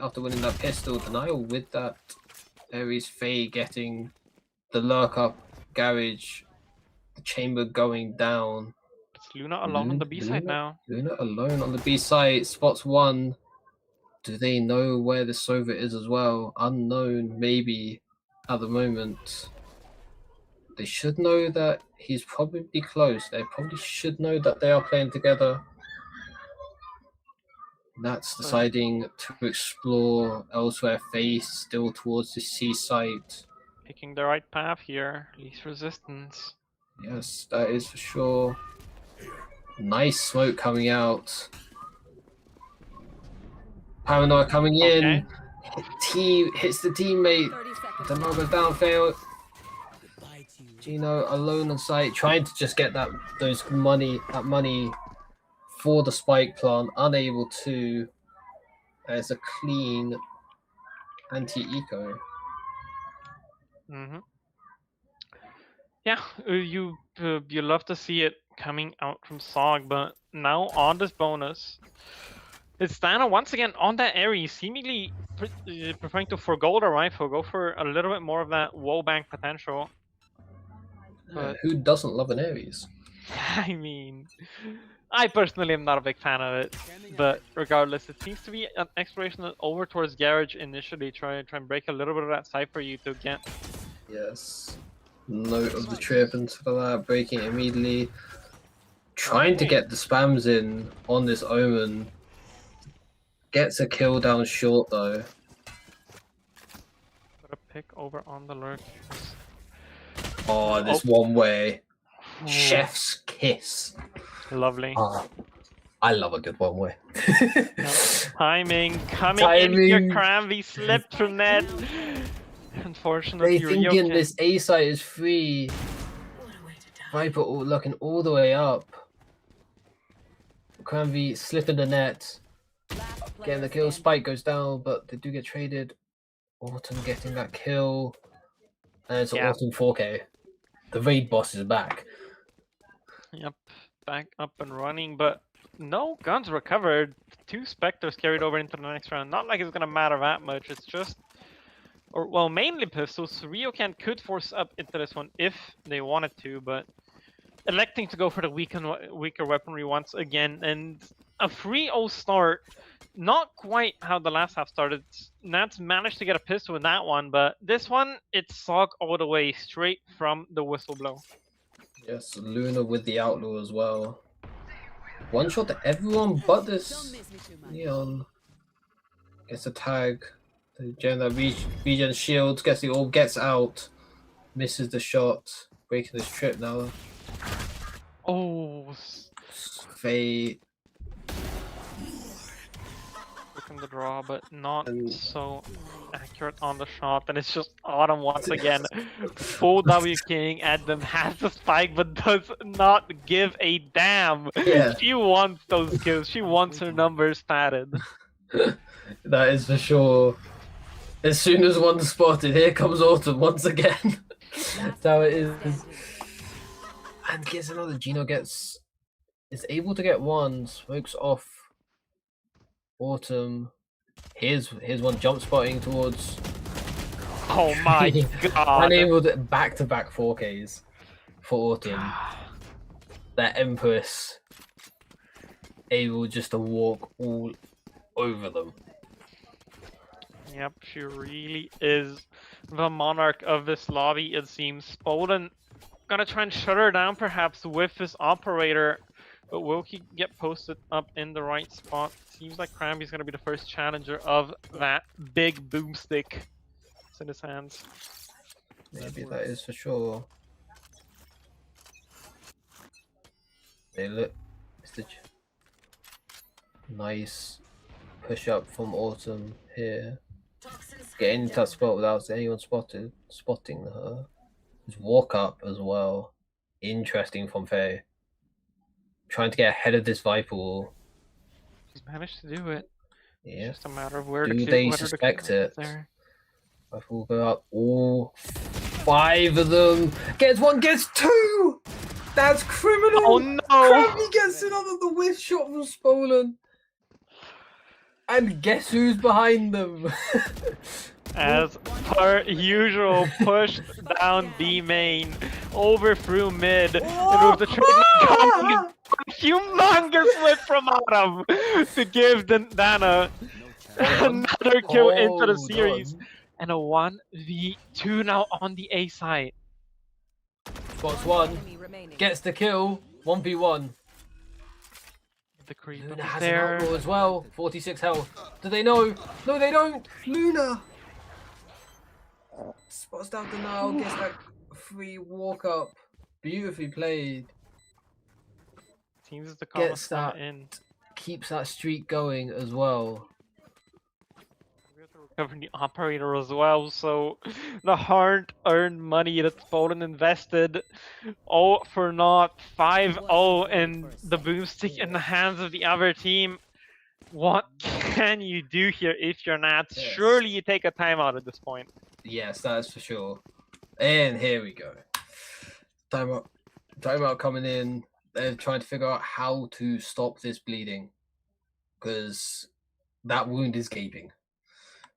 after winning that pistol denial with that Ares Faye getting the lurk up garage, the chamber going down. It's Luna alone on the B side now. Luna alone on the B side, spots 1. do they know where the Sova is as well? Unknown, maybe, at the moment. They should know that he's probably close. They probably should know that they are playing together. Nat's deciding to explore elsewhere, face still towards the seaside. Picking the right path here, least resistance. Yes, that is for sure. Nice smoke coming out. Paranoia coming in. Team hits the teammate. 30 seconds. The knock goes down, fail. Gino alone on site, trying to just get that money for the spike plant, unable to. As a clean anti-eco. Mm-hmm. Yeah, you love to see it coming out from SOG, but now on this bonus, it's Dana once again on that area, seemingly preferring to forgo the rifle, go for a little bit more of that wall bank potential. But Who doesn't love an Ares? I mean, I personally am not a big fan of it, but regardless, it seems to be an exploration over towards Garage initially, try and break a little bit of that side for you to get. Yes. Note of the trip and stuff like that, breaking immediately. Trying to get the spams in on this Omen. Gets a kill down short though. Got a pick over on the lurk. Oh, this one way. Chef's kiss. Lovely. Oh, I love a good one way. Timing coming in here, Cranby slipped from net. Unfortunately, They thinking this A site is free. Viper looking all the way up. Cranby slipping the net. Getting the kill. Spike goes down, but they do get traded. Autumn getting that kill. And it's Autumn 4K. The raid boss is back. Yep, back up and running, but no guns recovered. 2 Spectres carried over into the next round. Not like it's gonna matter that much. It's just, or well, mainly pistols. Ryokan could force up into this one if they wanted to, but electing to go for the weaker weaponry once again, and a 3-0 start. Not quite how the last half started. Nats managed to get a pistol in that one, but this one, it's SOG all the way, straight from the whistleblow. Yes, Luna with the outlaw as well. One shot to everyone but this Neon. Gets a tag. The regen shields, gets the orb, gets out. Misses the shot. Breaking this trip now. Oh, Faye. looking the draw, but not so accurate on the shot. And it's just Autumn once again. Full W King at them, has the spike, but does not give a damn. Yeah. She wants those kills. She wants her numbers padded. That is for sure. As soon as one's spotted, here comes Autumn once again. That's how it is. And gets another. Gino is able to get one. Smokes off Autumn. Here's one jump spotting towards. Oh my god. Unable to back-to-back 4Ks for Autumn. That Empress able just to walk all over them. Yep, she really is the monarch of this lobby, it seems. Bolden gonna try and shut her down perhaps with his operator, but will he get posted up in the right spot? Seems like Cranby's gonna be the first challenger of that big boomstick. It's in his hands. Maybe that is for sure. They look. Nice push up from Autumn here. Getting into that spot without anyone spotting her. Just walk up as well. Interesting from Faye. Trying to get ahead of this Viper wall. He's managed to do it. Yeah. It's just a matter of where Do the they suspect it? There. Viper will go out. All 5 of them. Gets 1, gets 2! That's criminal! Oh no! Cranby gets another the whiff shot from Spolen. And guess who's behind them? As per usual, pushed down B main, over through mid, and with the trade coming, humongous whip from Autumn to give Dana Another kill into the Hold series. on. And a 1v2 now on the A side. Spots one. Enemy remaining. Gets the kill. 1v1. The creep Luna is has there. an outlaw as well. 46 health. Do they know? No, they don't. Luna. Spots down the now. Gets that free walk up. Beautifully played. Seems the Gets comments come that. in. Keeps that streak going as well. We have to recover the operator as well, so the hard-earned money that's Poland invested, all for naught, 5-0, and the boomstick in the hands of the other team. What can you do here if you're not? Yes. Surely you take a timeout at this point. Yes, that's for sure. And here we go. Timeout coming in. They're trying to figure out how to stop this bleeding. Because that wound is gaping.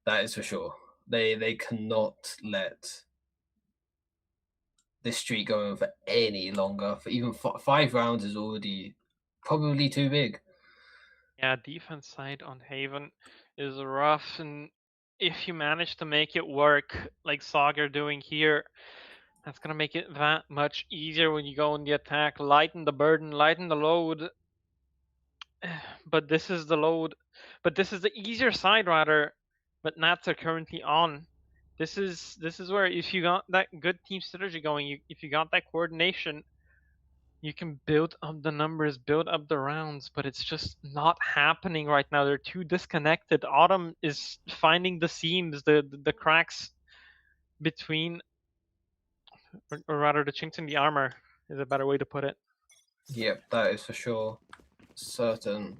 That is for sure. They cannot let this streak go on for any longer. For even 5 rounds is already probably too big. Yeah, defense side on Haven is rough, and if you manage to make it work like SOG are doing here, that's gonna make it that much easier when you go on the attack. Lighten the burden, lighten the load. But this is the load. But this is the easier side rather. But Nats are currently on. This is where if you got that good team synergy going, if you got that coordination, you can build up the numbers, build up the rounds, but it's just not happening right now. They're too disconnected. Autumn is finding the seams, the cracks between, or rather the chinks in the armor is a better way to put it. Yep, that is for sure. Certain.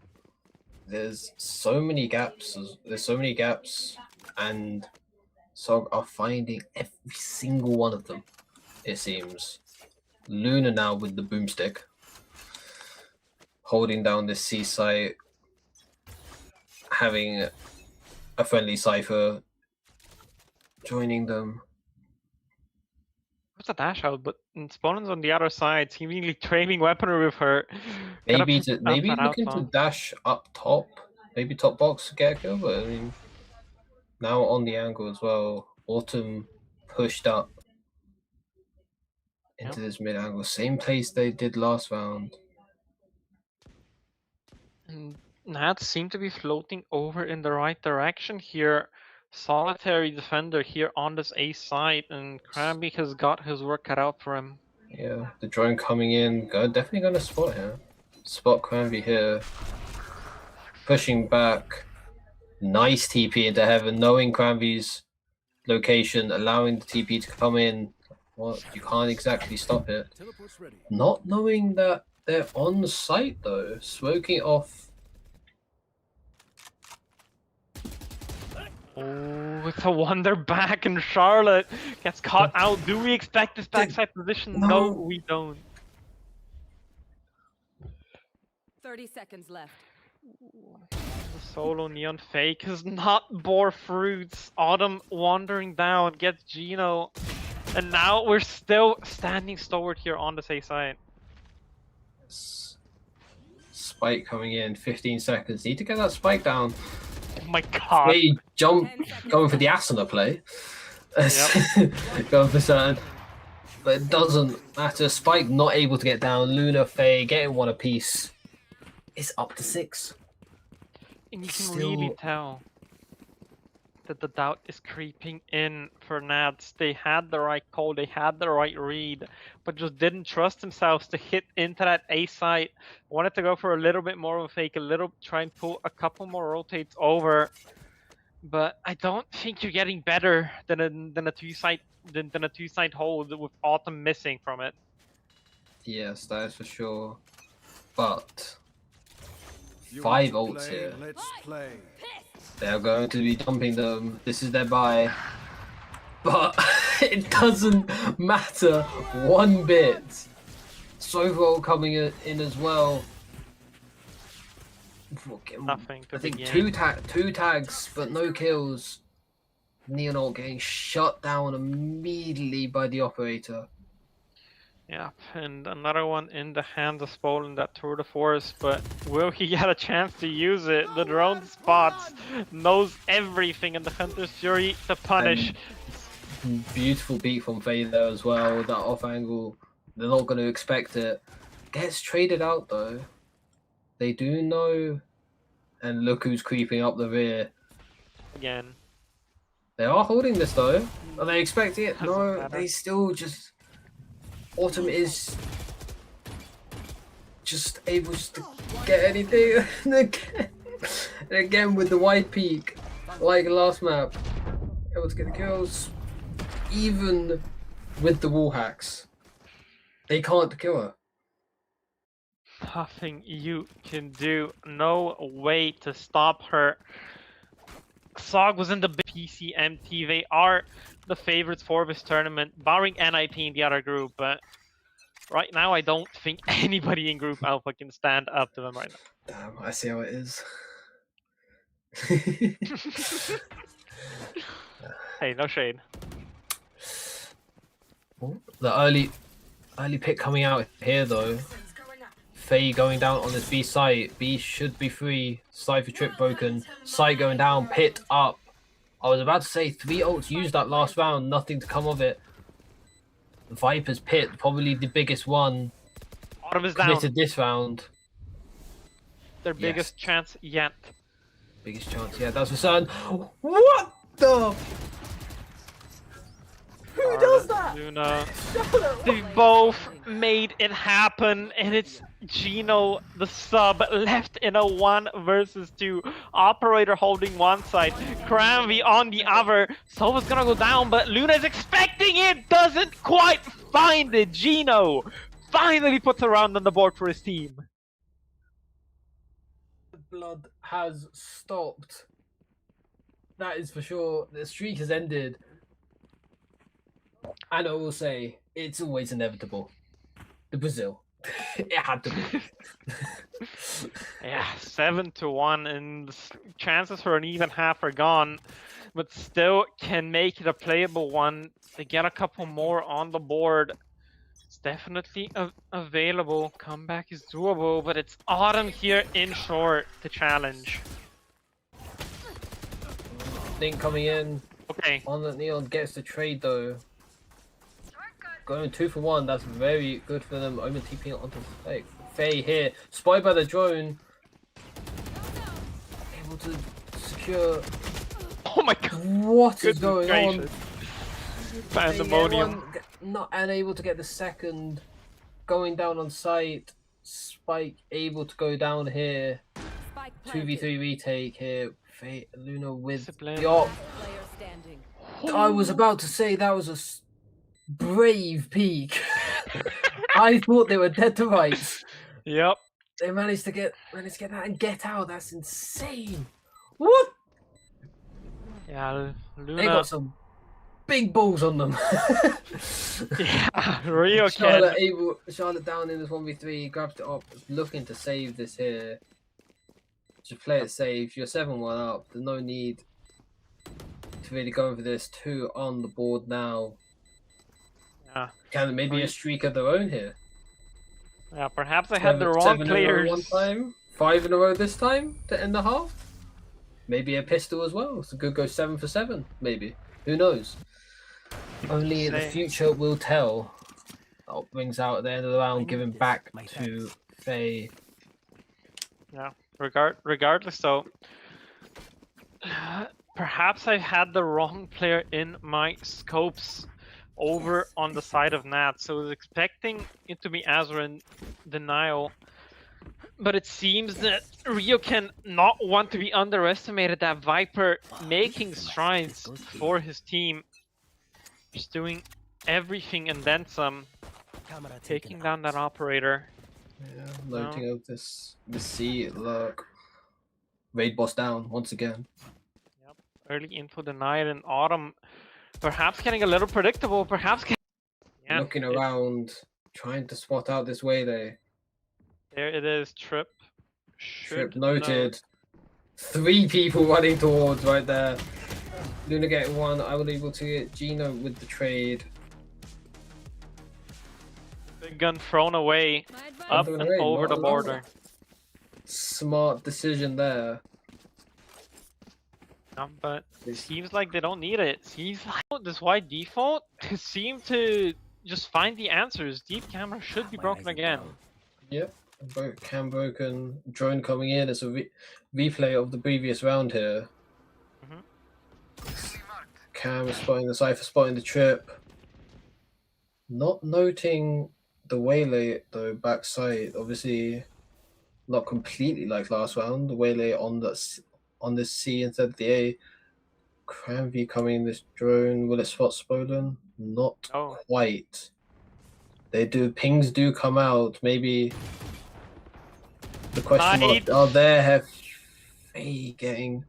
There's so many gaps. There's so many gaps, and SOG are finding every single one of them, it seems. Luna now with the boomstick, holding down this C site, having a friendly Cypher joining them. What's a dash out? But Spawn's on the other side, seemingly trading weaponry with her. Maybe Gotta maybe balance that looking out, to though. dash up top, maybe top box to get a kill, but I mean, now on the angle as well. Autumn pushed up into this mid angle, same place they did last round. And Nats seem to be floating over in the right direction here. Solitary defender here on this A side, and Krabby has got his work cut out for him. Yeah, the drone coming in, definitely gonna spot him. Spot Cranby here, pushing back. Nice TP into heaven, knowing Cranby's location, allowing the TP to come in. What, you can't exactly stop it. Not knowing that they're on site though, smoking it off. Oh, it's a wonder back, and Charlotte gets caught out. Do we expect this backside position? No, we don't. 30 seconds left. The solo neon fake has not bore fruits. Autumn wandering down, gets Gino, and now we're still standing stalwart here on the safe side. Spike coming in, 15 seconds. Need to get that spike down. Oh my god. They jump, going for the Asuna play. Going for certain. But it doesn't matter. Spike not able to get down. Luna, Faye getting one apiece. It's up to 6. And you can really tell that the doubt is creeping in for Nats. They had the right call, they had the right read, but just didn't trust themselves to hit into that A site. Wanted to go for a little bit more of a fake, try and pull a couple more rotates over. But I don't think you're getting better than a two-site hold with Autumn missing from it. Yes, that is for sure. But 5 ults here. Let's play. They are going to be dumping them. This is their buy. But it doesn't matter one bit. Sovo coming in as well. Nothing to I think begin. two tags, but no kills. Neonalt getting shut down immediately by the operator. Yeah, and another one in the hands of Poland, that tour de force, but will he get a chance to use it? The drone spots, knows everything, and the Hunter's Fury to punish. And beautiful beat from Faye there as well. That off angle, they're not going to expect it. Gets traded out though. They do know, and look who's creeping up the rear. Again. They are holding this though. Are they expecting it? Doesn't No, matter. they still just. Autumn is just able to get anything. And again with the wide peak, like last map, able to get the kills. Even with the wall hacks, they can't kill her. Nothing you can do. No way to stop her. SOG was in the PCMT. They are the favorites for this tournament, barring NIP in the other group. But right now, I don't think anybody in Group Alpha can stand up to them right now. Damn, I see how it is. Hey, no shade. The early pick coming out here though. Faye going down on this B site. B should be free. Cypher trip broken. Site going down. Pit up. I was about to say 3 ults used that last round. Nothing to come of it. Viper's pit, probably the biggest one. Autumn is down. Committed this round. Their biggest chance yet. Biggest chance, yeah, that's a son. What the? Who does that? Luna. They both made it happen, and it's Gino, the sub, left in a 1 versus 2. Operator holding one side, Cranby on the other. Sova's gonna go down, but Luna's expecting it, doesn't quite find it. Gino finally puts a round on the board for his team. Blood has stopped. That is for sure. The streak has ended. And I will say, it's always inevitable. The Brazil. It had to be. Yeah, 7-1, and chances for an even half are gone, but still can make it a playable one. They get a couple more on the board. It's definitely available. Comeback is doable, but it's Autumn here in short to challenge. Link coming in. Okay. On the Neon gets the trade though. Going 2 for 1, that's very good for them. Omen TPing onto Faye. Faye here, spied by the drone. Able to secure. Oh my god. What is Goodness going gracious. on? Pandemonium. Not unable to get the second. Going down on site. Spike able to go down here. 2v3 retake here. Faye, Luna with Discipline. the op. Player standing. I was about to say that was a brave peak. I thought they were dead to rights. Yep. They managed to get that and get out. That's insane. What? Yeah, They Luna. got some big balls on them. Yeah, Rio Charlotte can. Charlotte down in this 1v3, grabs it up, looking to save this here. Just play it safe. You're 7-1 up. There's no need to really go for this. 2 on the board now. Yeah. Can maybe a streak of their own here? Yeah, perhaps I had the wrong 7 in a row players. one time, 5 in a row this time to end the half. Maybe a pistol as well. So could go 7 for 7. Maybe. Who knows? Only the Say. future will tell. That brings out at the end of the round, giving back to Faye. Yeah. Regardless, though, perhaps I had the wrong player in my scopes over on the side of Nat, so I was expecting it to be Azra in denial. But it seems that Rio can not want to be underestimated. That Viper making strides for his team. Just doing everything and then some. Taking down that operator. Yeah, loading of this C. Look, raid boss down once again. Yep. Early info denied, and Autumn perhaps getting a little predictable. Perhaps yeah, Looking around, trying to spot out this way there. There it is. Trip. Trip Should noted. 3 people running towards right there. Luna getting 1. I was able to get Gino with the trade. Big gun thrown away, My advice. up Thrown and away, over not the allowed. border. Smart decision there. But it seems like they don't need it. Seems like this white default seem to just find the answers. Deep camera should be broken again. Yep. Cam broken. Drone coming in. It's a replay of the previous round here. Cam is spotting the Cypher, spotting the trip. Not noting the waylay though, backside. Obviously, not completely like last round. The waylay on this C instead of the A. Cranvy coming in this drone. Will it spot Spolen? Not Oh. quite. They do. Pings do come out. Maybe the question mark. Nice. Oh, there have getting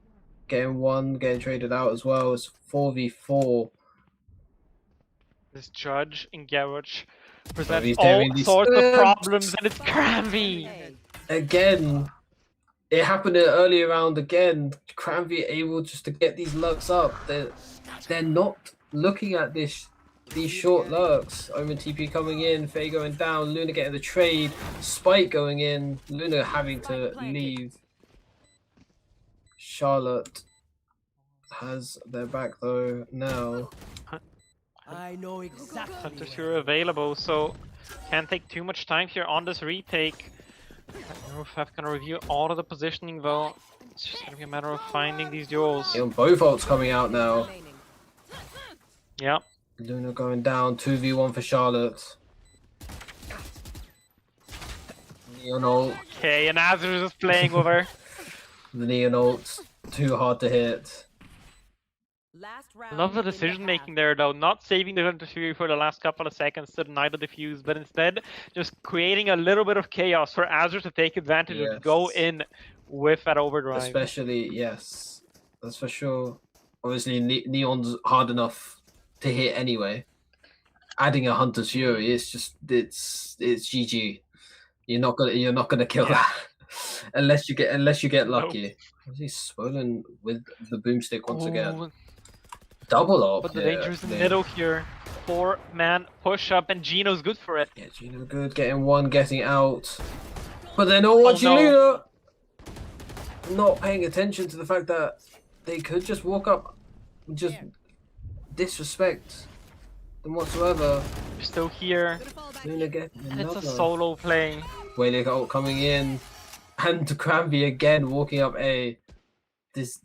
one, getting traded out as well. It's 4v4. This judge in Garage he's presents doing all these sorts of stunts. problems, and it's Cranvy. Again, it happened in an earlier round again. Cranvy able just to get these lurks up. They're not looking at these short lurks. Omen TP coming in, Faye going down, Luna getting the trade, Spike going in, Luna having to leave. Charlotte has their back though now. I know exactly. Hunters who are available, so can't take too much time here on this retake. Roof gonna review all of the positioning though. It's just gonna be a matter of finding these duels. Both ults coming out now. Remaining. Yep. Luna going down, 2v1 for Charlotte. Neon ult. Okay, and Azure is just playing with her. The Neon ult's too hard to hit. Last round. Love the in decision making half. there though, not saving the Hunter Fury for the last couple of seconds to deny the defuse, but instead just creating a little bit of chaos for Azure to take advantage and go Yes. in with that overdrive. Especially, yes, that's for sure. Obviously, Neon's hard enough to hit anyway. Adding a Hunter's Fury, it's GG. You're not gonna kill that unless you get lucky. He's Spolen with the boomstick once again. Ooh, Double up. but the danger is in the middle here. 4-man push up, and Gino's good for it. Yeah, Gino good, getting one, getting out. But they're not watching no. Luna. Not paying attention to the fact that they could just walk up, just disrespect them whatsoever. We're still here, Gonna fall back Luna in. getting and it's another. a solo play. Waylay ult coming in, and Cranby again walking up A. This.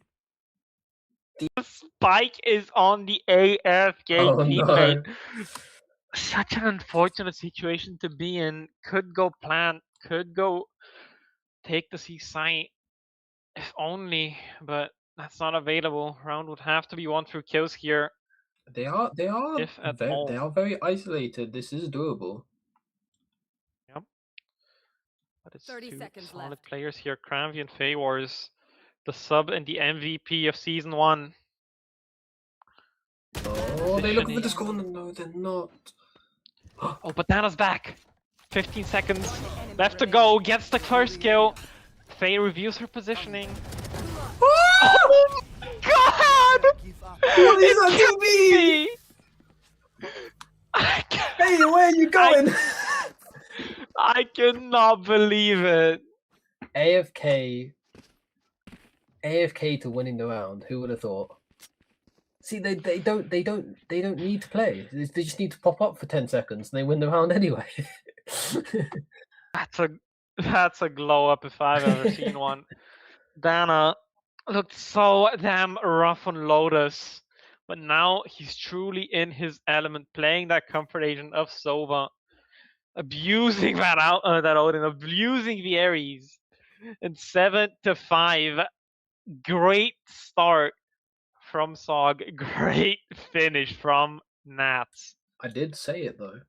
Spike is on the AFK Oh, teammate. Such an unfortunate situation to be in. Could go plant, could go take the C site, if only, but that's not available. Round would have to be won through kills here. They are If at very, all. they are very isolated. This is doable. Yep. But it's 30 two seconds solid left. players here. Cranvy and Faye Wars, the sub and the MVP of season 1. Oh, they're looking for this corner. No, they're not. Oh, Banana's back. 15 seconds left to go. Gets the first kill. Faye reviews her positioning. Oh my god! What is that to me? Hey, where are you going? I cannot believe it. AFK to winning the round. Who would have thought? See, they don't need to play. They just need to pop up for 10 seconds and they win the round anyway. That's a glow up if I've ever seen one. Dana looked so damn rough on Lotus, but now he's truly in his element, playing that comfort agent of Sova, abusing that Odin, abusing the Ares, and 7-5. Great start from SOG, great finish from Nats. I did say it though.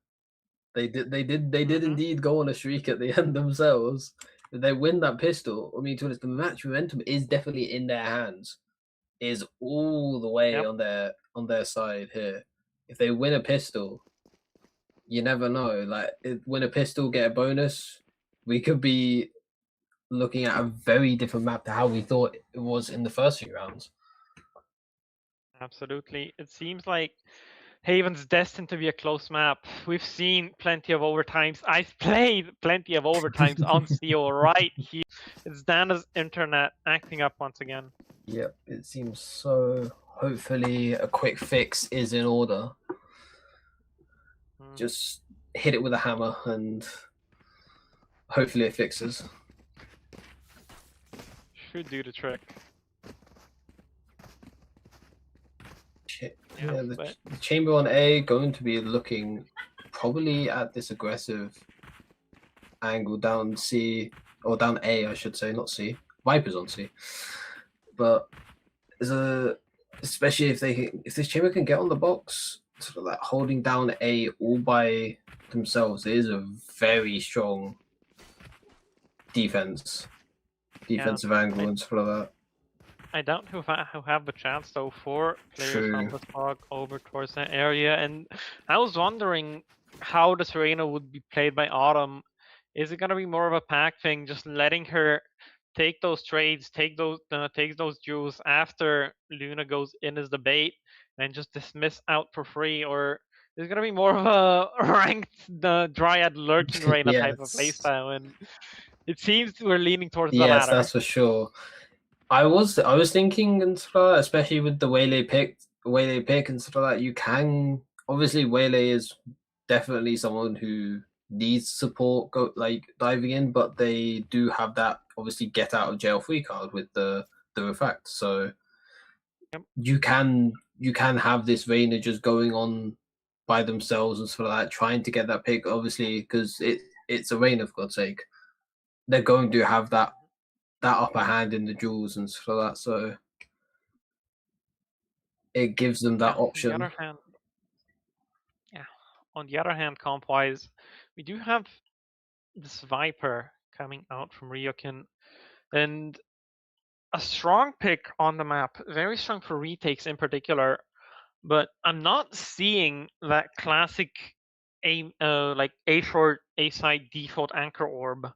They did indeed go on a streak at the end themselves. If they win that pistol, I mean, to be honest, the match momentum is definitely in their hands. Is all the way on their side here. If they win a pistol, you never know. Like, win a pistol, get a bonus. We could be looking at a very different map to how we thought it was in the first few rounds. Absolutely. It seems like Haven's destined to be a close map. We've seen plenty of overtimes. I've played plenty of overtimes on CO right here. It's Dana's internet acting up once again. Yep, it seems so. Hopefully, a quick fix is in order. Just hit it with a hammer and hopefully it fixes. Should do the trick. Yeah, the chamber on A going to be looking probably at this aggressive angle down C, or down A, I should say, not C. Viper's on C. But especially if this chamber can get on the box, sort of like holding down A all by themselves, it is a very strong defensive angle and stuff like that. I doubt who have the chance though. 4 players on the SOG over towards that area, and I was wondering how the Serena would be played by Autumn. Is it gonna be more of a pack thing, just letting her take those trades, takes those duels after Luna goes in as the bait, and just dismiss out for free, or is it gonna be more of a ranked Dryad Lurking Reina type of playstyle? And it seems we're leaning towards the latter. Yes, that's for sure. I was thinking and stuff like that, especially with the Waylay pick and stuff like that. You can obviously Waylay is definitely someone who needs support diving in, but they do have that obviously get out of jail free card with the refract. So you can have this Reina just going on by themselves and stuff like that, trying to get that pick, obviously, because it's a Reina, for God's sake. They're going to have that upper hand in the duels and stuff like that, so it gives them that option. On the other hand, comp-wise, we do have this Viper coming out from Ryokan, and a strong pick on the map, very strong for retakes in particular, but I'm not seeing that classic A-short, A-side default anchor orb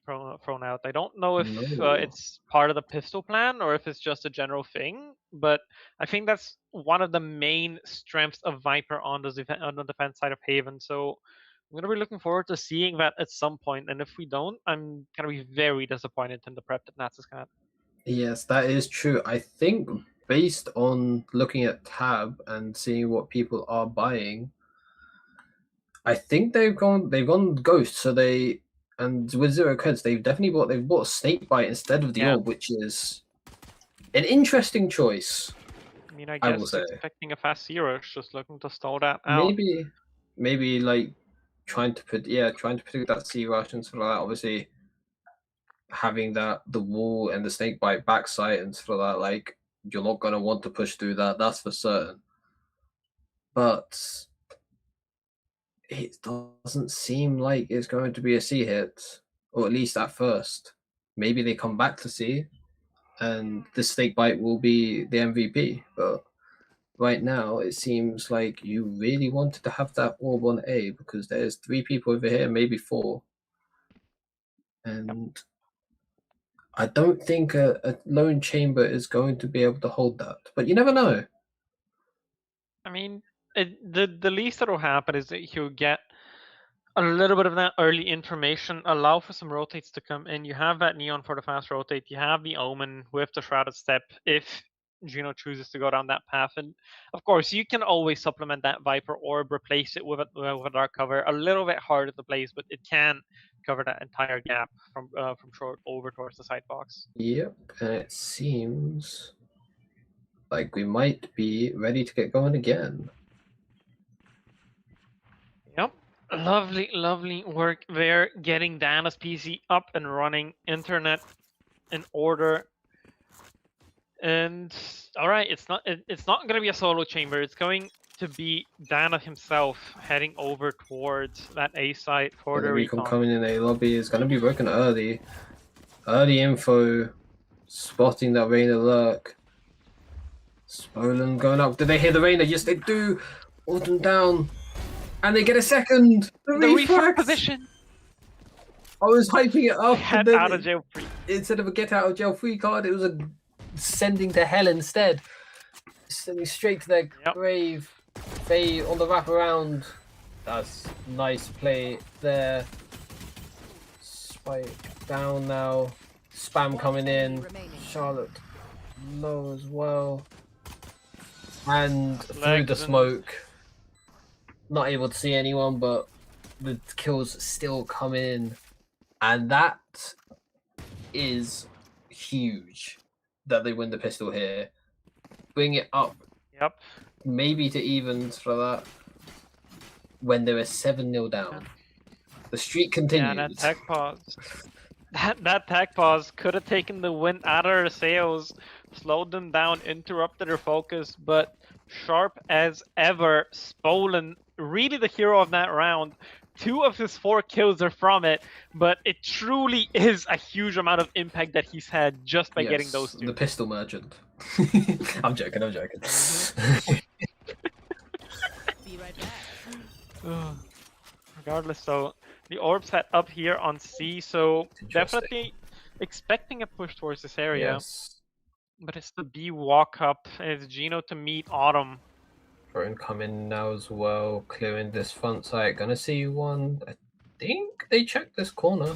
thrown out. I don't know if it's part of the pistol plan or if it's just a general thing, but I think that's one of the main strengths of Viper on the defense side of Haven. So I'm gonna be looking forward to seeing that at some point, and if we don't, I'm gonna be very disappointed in the prep that Nats has got. Yes, that is true. I think based on looking at Tab and seeing what people are buying, I think they've gone Ghost. So and with 0 creds, they've bought Snakebite instead of the orb, which is an interesting choice. I mean, I guess expecting a fast zero, just looking to stall that out. Maybe like trying to predict that C rush and stuff like that. Obviously, having the wall and the Snakebite backside and stuff like that, like you're not gonna want to push through that. That's for certain. But it doesn't seem like it's going to be a C hit, or at least at first. Maybe they come back to C, and the Snakebite will be the MVP. But right now, it seems like you really wanted to have that orb on A because there's 3 people over here, maybe 4. And I don't think a lone chamber is going to be able to hold that. But you never know. I mean, the least that will happen is that he'll get a little bit of that early information, allow for some rotates to come in. You have that Neon for the fast rotate. You have the Omen with the Shrouded Step if Juno chooses to go down that path. And of course, you can always supplement that Viper Orb, replace it with a Dark Cover. A little bit harder to place, but it can cover that entire gap from short over towards the side box. Yep, and it seems like we might be ready to get going again. Yep. Lovely work there, getting Dana's PC up and running, internet in order. And all right, it's not going to be a solo chamber. It's going to be Dana himself heading over towards that A site for the recon. Coming in A lobby is going to be working early. Early info, spotting that Reina lurk. Spolen going up. Did they hear the Reina? Yes, they do. Autumn down. And they get a second. The refract position. I was hyping it up. Get out of jail free. Instead of a get out of jail free card, it was a sending to hell instead. Sending straight to their grave. Faye on the wraparound. That's nice play there. Spike down now. Spam coming in. Charlotte low as well. And through the smoke. Not able to see anyone, but the kills still come in. And that is huge that they win the pistol here. Bring it up. Yep. Maybe to evens for that. When they were 7-0 down. The streak continues. Yeah, that tech pause. That tech pause could have taken the wind out of their sails, slowed them down, interrupted their focus, but sharp as ever, Spolen, really the hero of that round. 2 of his 4 kills are from it, but it truly is a huge amount of impact that he's had just by getting those 2. The pistol merchant. I'm joking. Be right back. Regardless, so the orbs head up here on C, so definitely expecting a push towards this area. Yes. But it's the B walk up. It's Gino to meet Autumn. Burton coming now as well, clearing this front side. Gonna see one. I think they checked this corner.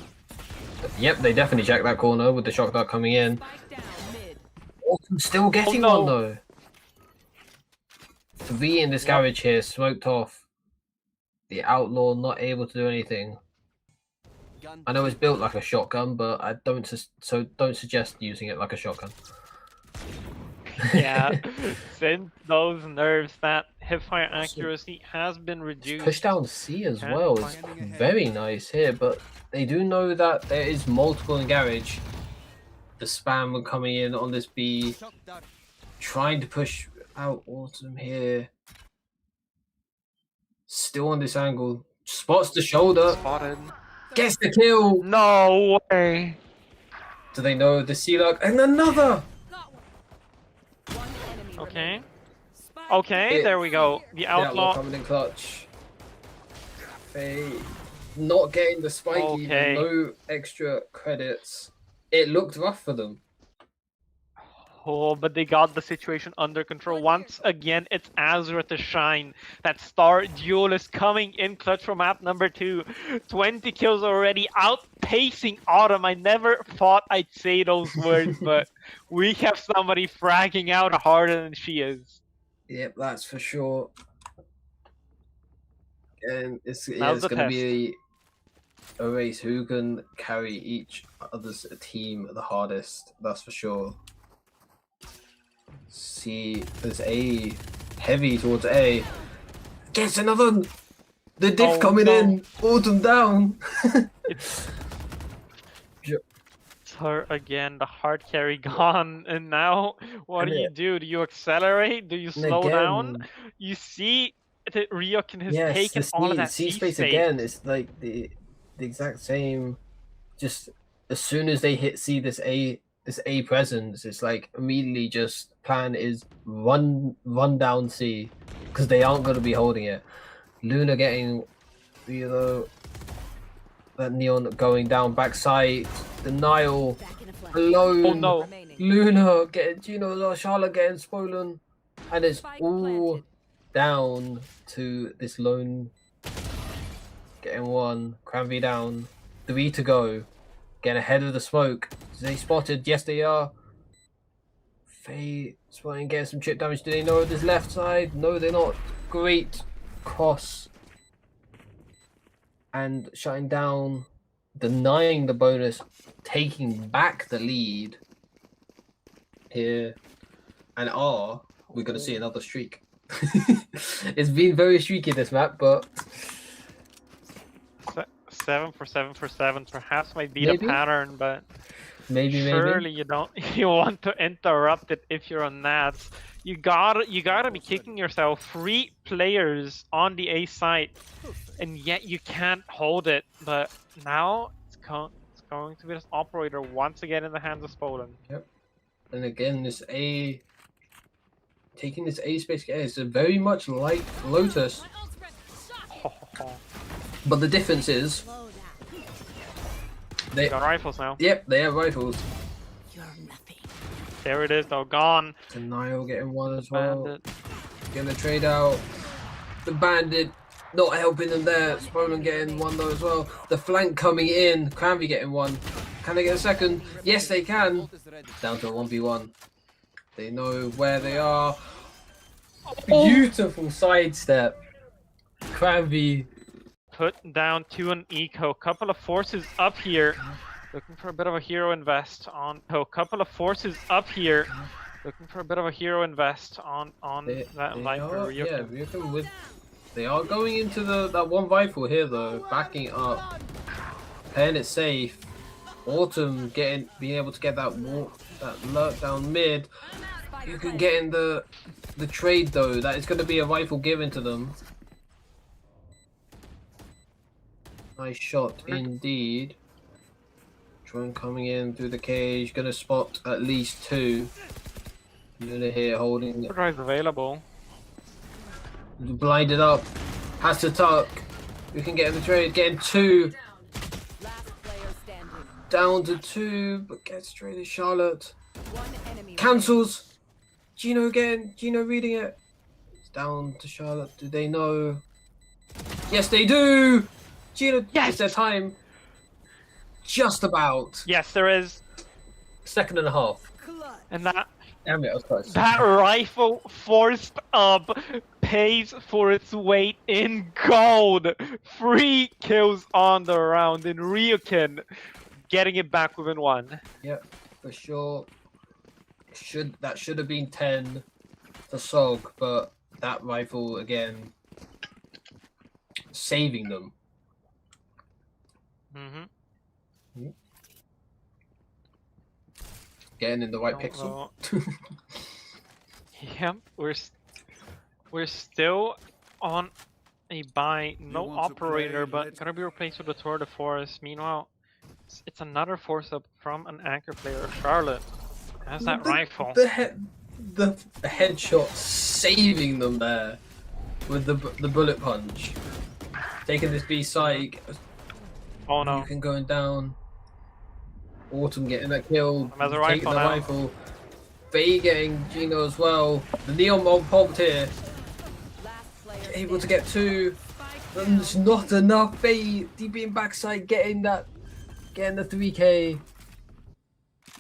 Yep, they definitely checked that corner with the shock dart coming in. Spike down mid. Autumn still getting no. one though. 3 in this garage here, smoked off. The outlaw not able to do anything. I know it's built like a shotgun, but I don't suggest using it like a shotgun. Yeah, since those nerfs, that hipfire accuracy has been reduced. Push down C as Yeah. well is very nice here, but they do know that there is multiple in garage. The spam coming in on this B, trying to push out Autumn here. Still on this angle, spots the shoulder, Spotted. gets the kill. No way. Do they know the C-Lock? And another! Got one. One enemy Okay. remaining. Spike Okay, there we go. The The outlaw outlaw. coming in clutch. They not getting the spiky, Okay. no extra credits. It looked rough for them. Oh, but they got the situation under control. Once again, it's Azure to shine. That star duelist coming in clutch for map number 2. 20 kills already, outpacing Autumn. I never thought I'd say those words, but we have somebody fragging out harder than she is. Yep, that's for sure. And it's Now's the going to test. be a race who can carry each other's team the hardest. That's for sure. See, there's A heavy towards A. Gets another one. The diff Oh, coming no. in. Autumn down. It's her again, the hard carry gone, and now what do And you do? Do you accelerate? Do you And slow down? again- You see that Ryokin has Yes, taken the all of that C space space. again. It's like the exact same. Just as soon as they hit C this A presence, it's like immediately just plan is run down C because they aren't going to be holding it. Luna getting, that neon going down backside. Denial back in a flash. alone. Oh no. Remaining. Luna getting Charlotte getting spoilen, and it's Spike all planted. down to this lone getting one. Cranby down, 3 to go, getting ahead of the smoke. Is they spotted? Yes, they are. Faye spotting, getting some chip damage. Do they know this left side? No, they're not. Great cross and shutting down, denying the bonus, taking back the lead here. And we're going to see another streak. It's been very streaky this map, but 7 for 7 for 7 perhaps might be Maybe. the pattern, but maybe. surely you don't you want to interrupt it if you're on Nats. You gotta be kicking yourself. 3 players on the A side, and yet you can't hold it. But now it's going to be this operator once again in the hands of Poland. And again, this A, taking this A space, is very much like Lotus. But the difference is, they Got rifles now. they have rifles. You're nothing. There it is though, gone. Denial getting one as well. Bandit. Getting the trade out. The bandit not helping them there. Spolan getting one though as well. The flank coming in. Cranby getting one. Can they get a second? Yes, they can. Down to a 1v1. They know where they are. Beautiful sidestep. Cranby. Put down 2 on eco. Couple of forces up here. Looking for a bit of a hero invest on. Oh, couple of forces up here. Looking for a bit of a hero invest on that Viper. Are, yeah, Ryukin with. They are going into that one rifle here though, backing up, playing it safe. Autumn being able to get that lurk down mid. You can get in the trade though. That is going to be a rifle given to them. Nice shot indeed. Drone coming in through the cage, gonna spot at least 2. Luna here holding. Drive available. Blinded up. Has to tuck. We can get in the trade. Getting 2. Last player standing. Down to 2, but gets traded. Charlotte. One enemy. Cancels. Gino again. Gino reading it. It's down to Charlotte. Do they know? Yes, they do. Gino. Yes! It's their time. Just about. Yes, there is. Second and a half. And that Damn it, I was close. that rifle forced up pays for its weight in gold. 3 kills on the round in Ryukin, getting it back within 1. Yep, for sure. That should have been 10 for SOG, but that rifle again saving them. Getting in the right pixel. Yep, we're still on a buy. No want to operator, play, but let's- gonna be replaced with a Tour de Force. Meanwhile, it's another force up from an anchor player, Charlotte. Has that rifle. The headshot saving them there with the bullet punch. Taking this B psych. Oh no. You can going down. Autumn getting that kill. Has a Taking rifle the now. rifle. Faye getting Gino as well. The Neon Mob popped here. Last player Able to standing. get 2. It's not enough. Faye DB in backside getting the 3k.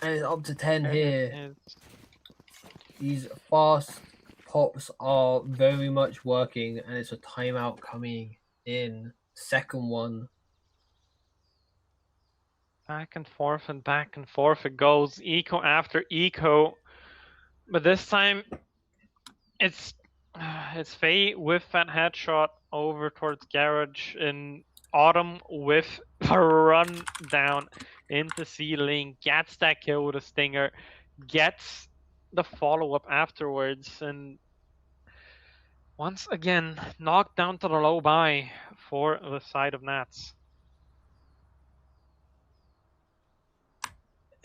And up to 10 here. It's- These fast pops are very much working, and it's a timeout coming in. Second one. Back and forth it goes. Eco after eco. But this time it's Faye with that headshot over towards Garage in Autumn with a run down into ceiling, gets that kill with a stinger, gets the follow-up afterwards, and once again knocked down to the low buy for the side of Nats.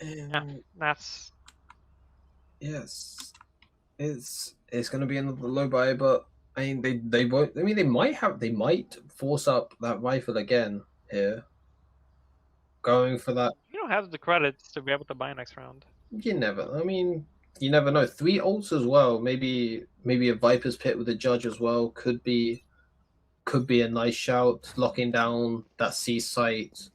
Yeah, Nats. Yes, it's going to be another low buy, but I mean they won't. I mean they might force up that rifle again here. Going for that, You don't have the credits to be able to buy next round. you never. I mean, you never know. 3 ults as well. Maybe a Viper's Pit with a judge as well could be a nice shout. Locking down that C site,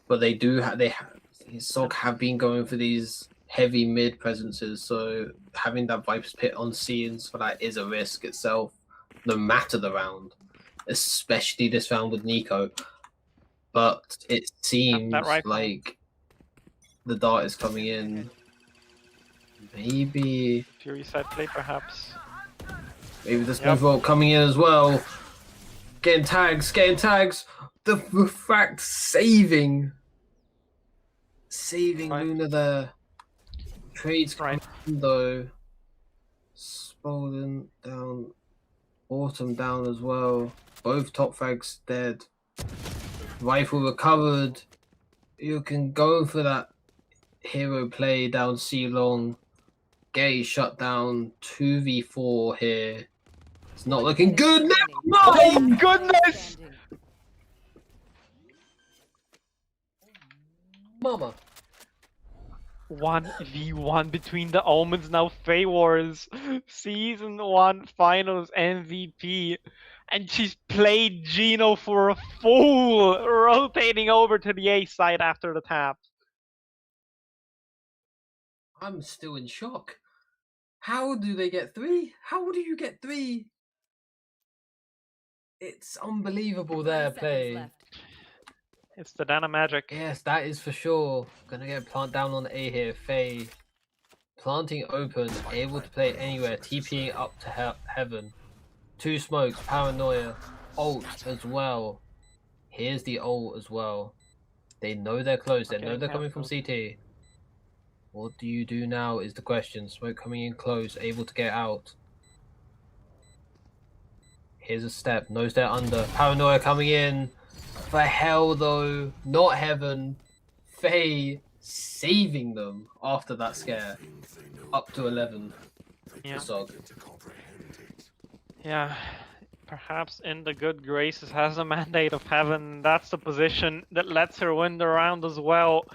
but they SOG have been going for these heavy mid presences, so having that Viper's Pit on scenes for that is a risk itself, no matter the round, especially this round with Nico. But it seems rifle. like the dart is coming in. Maybe Fury side play, perhaps. the Yep. smooth roll coming in as well. Getting tags. The refract saving Right. Luna there. Trades Right. coming though. Spolen down. Autumn down as well. Both top frags dead. Rifle recovered. You can go for that hero play down C long. Gay shut down. 2v4 here. It's not looking good now. Oh No! goodness! Standing. Mama. 1v1 between the Omens now. Faye Wars, Season 1 Finals MVP. And she's played Gino for a fool, rotating over to the A side after the tap. I'm still in shock. How do they get 3? How do you get 3? It's unbelievable 30 their seconds play. left. It's the Dana magic. Yes, that is for sure. Gonna get plant down on A here. Faye planting open, able to play anywhere, TPing up to heaven. 2 smokes, paranoia, ult as well. Here's the ult as well. They know they're close. They know they're coming from CT. What do you do now is the question. Smoke coming in close, able to get out. Here's a step, knows they're under. Paranoia coming in. For hell though, not heaven. Faye saving them after that scare. Up to 11. Yeah. SOG. Yeah, perhaps in the good graces has a mandate of heaven. That's the position that lets her win the round as well.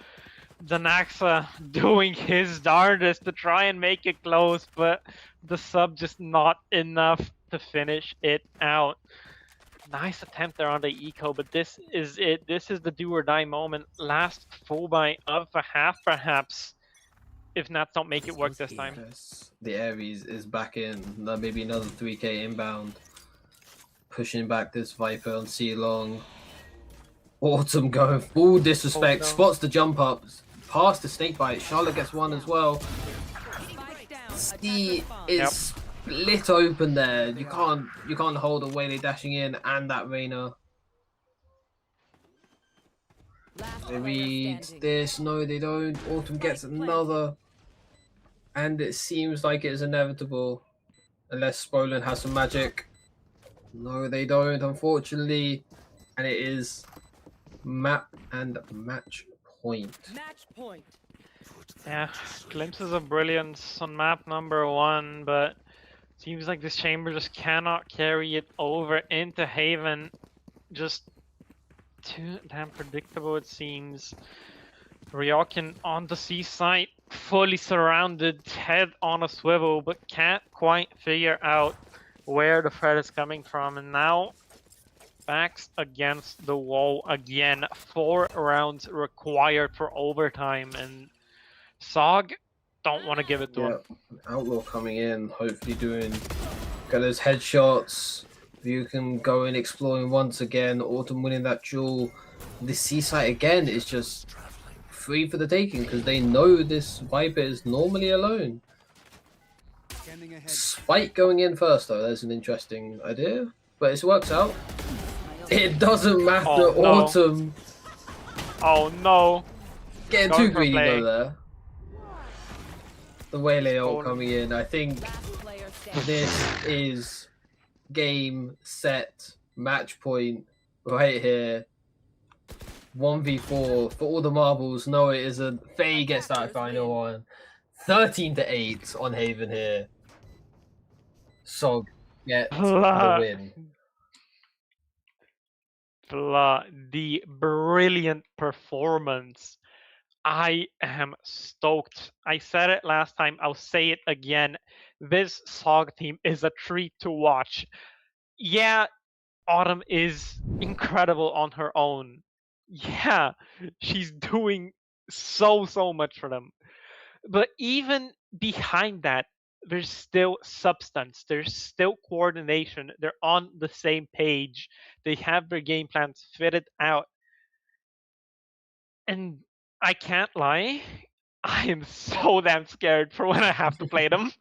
Danaxa doing his darndest to try and make it close, but the sub just not enough to finish it out. Nice attempt there on the eco, but this is it. This is the do or die moment. Last full buy of a half, perhaps, if Nats don't make it work this time. Yes. The Ares is back in. Maybe another 3k inbound. Pushing back this Viper on C-Long. Autumn going full disrespect. Oh, no. Spots the jump up. Past the snake bite. Charlotte gets one as well. Spike down. C Attacker is Yep. split open there. You can't hold a Whaley dashing in and that Reyna. Last They player read standing. this. No, they don't. Autumn gets another. And it seems like it is inevitable. Unless Spolin has some magic. No, they don't, unfortunately. And it is map and match point. Match point. Yeah, glimpses of brilliance on map number 1, but seems like this chamber just cannot carry it over into Haven. Just too damn predictable, it seems. Ryokin on the seaside, fully surrounded, head on a swivel, but can't quite figure out where the threat is coming from. And now, backs against the wall again. 4 rounds required for overtime, and SOG don't want to give it to him. Outlaw coming in, hopefully got those headshots. You can go in exploring once again. Autumn winning that duel. This seaside again is just free for the taking because they know this Viper is normally alone. Spike going in first though, that's an interesting idea, but it works out. It doesn't matter. Oh, no. Autumn Oh no! getting Going too for greedy play. though there. The Waylay ult Going- coming in. I think Last player standing. this is game, set, match point right here. 1v4 for all the marbles. No, it isn't. Faye gets that final one. 13-8 on Haven here. SOG get the Plat. win. The brilliant performance. I am stoked. I said it last time, I'll say it again. This SOG team is a treat to watch. Yeah, Autumn is incredible on her own. Yeah, she's doing so much for them. But even behind that, there's still substance, there's still coordination, they're on the same page, they have their game plans fitted out. And I can't lie, I am so damn scared for when I have to play them.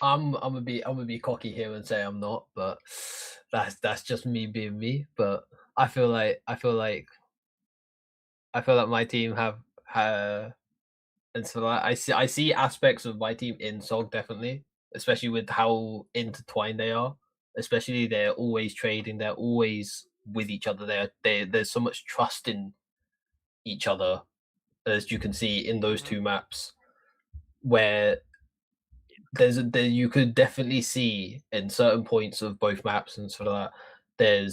I'm gonna be cocky here and say I'm not, but that's just me being me. But I feel like my team have and so I see aspects of my team in SOG definitely, especially with how intertwined they are. Especially they're always trading, they're always with each other. There's so much trust in each other, as you can see in those 2 maps, where you could definitely see in certain points of both maps and sort of that.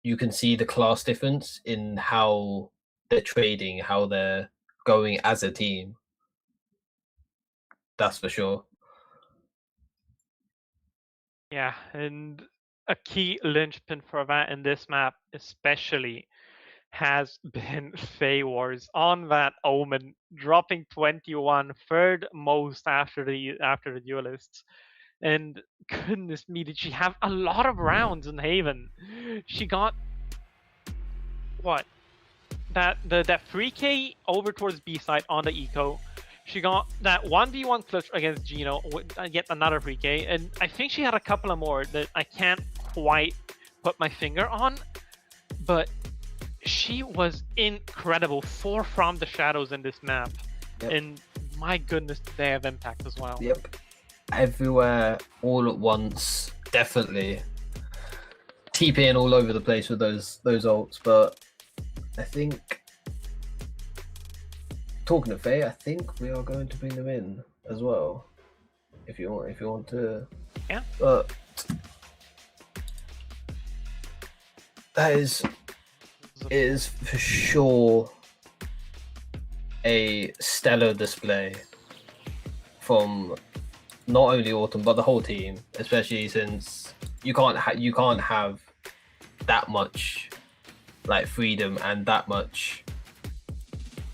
You can see the class difference in how they're trading, how they're going as a team. That's for sure. Yeah, and a key linchpin for that in this map, especially, has been Fey Wars on that Omen, dropping 21, third most after the duelists. And goodness me, did she have a lot of rounds in Haven? She got what? That 3K over towards B side on the eco. She got that 1v1 clutch against Gino, with yet another 3K, and I think she had a couple of more that I can't quite put my finger on, but she was incredible. 4 from the shadows in this map, and my goodness, they have impact as well. Yep. Everywhere, all at once, definitely. TPing all over the place with those ults, but I think, talking of Faye, I think we are going to bring them in as well. If you want to. Yeah. But that is for sure a stellar display from not only Autumn but the whole team, especially since you can't have that much like freedom and that much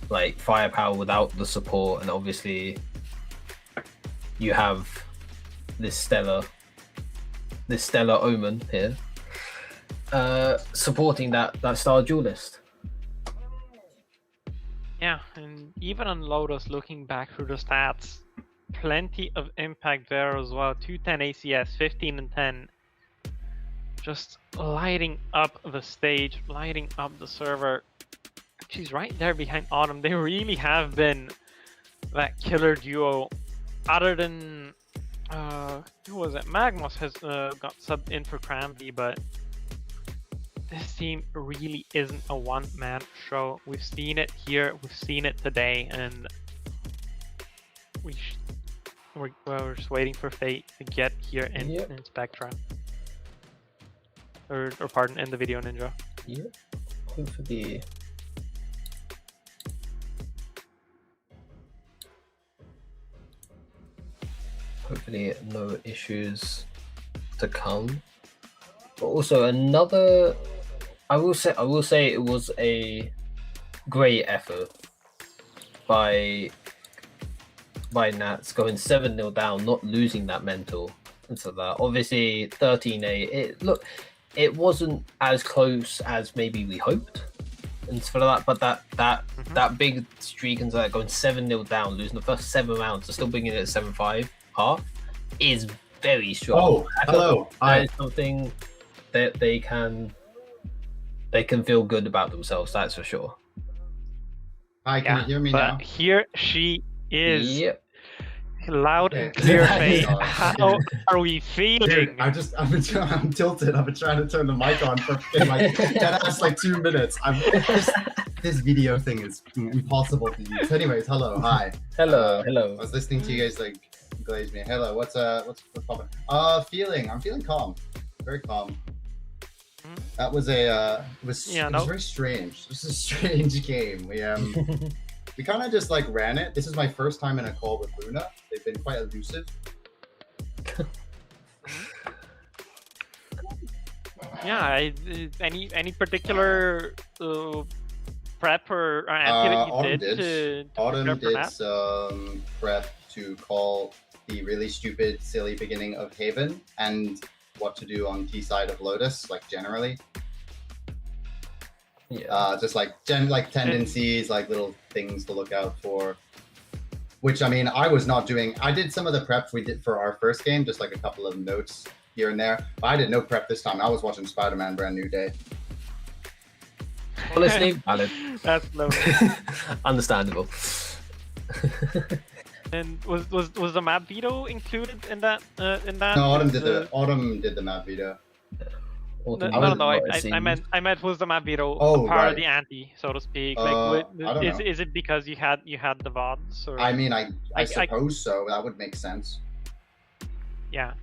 like firepower without the support, and obviously you have this stellar Omen here supporting that star duelist. Yeah, and even on Lotus, looking back through the stats, plenty of impact there as well. 210 ACS, 15 and 10. Just lighting up the stage, lighting up the server. She's right there behind Autumn. They really have been that killer duo. Other than who was it? Magmos has got subbed in for Cramby, but this team really isn't a one-man show. We've seen it here, we've seen it today, and we're just waiting for Fate to get here in Spectra. Or pardon, in the Video Ninja. Yeah, hopefully. Hopefully no issues to come. But also another, I will say it was a great effort by Nats going 7-0 down, not losing that mental and so that. Obviously 13-8. It wasn't as close as maybe we hoped and for that, but that big streak and so that, going 7-0 down, losing the first 7 rounds, and still bringing it at 7-5 half is very strong. Oh, hello. That is something that they can feel good about themselves, that's for sure. Hi, can you hear me now? Here she is. Yep. Loud and clear, Faye. How are we feeling? Dude, I'm tilted. I've been trying to turn the mic on for like that's like 2 minutes. This video thing is impossible to use. Anyways, hello, hi. Hello. I was listening to you guys like glaze me. Hello, what's popping? I'm feeling calm, very calm. That was it was very strange. This is a strange game. We kind of just like ran it. This is my first time in a call with Luna. They've been quite elusive. Yeah, any particular prep or activity Autumn you did? Autumn did some prep to call the really stupid, silly beginning of Haven and what to do on T side of Lotus, like generally. Yeah. Just like tendencies, like little things to look out for. Which I mean, I was not doing. I did some of the prep we did for our first game, just like a couple of notes here and there. But I did no prep this time. I was watching Spider-Man: Brand New Day. Honestly, valid. That's lovely. Understandable. And was the map veto included in that? No, Autumn did the map veto. No. I meant was the map veto part of the ante, so to speak? Like, is it because you had the VODs? Or? I mean, I suppose so. That would make sense. Yeah,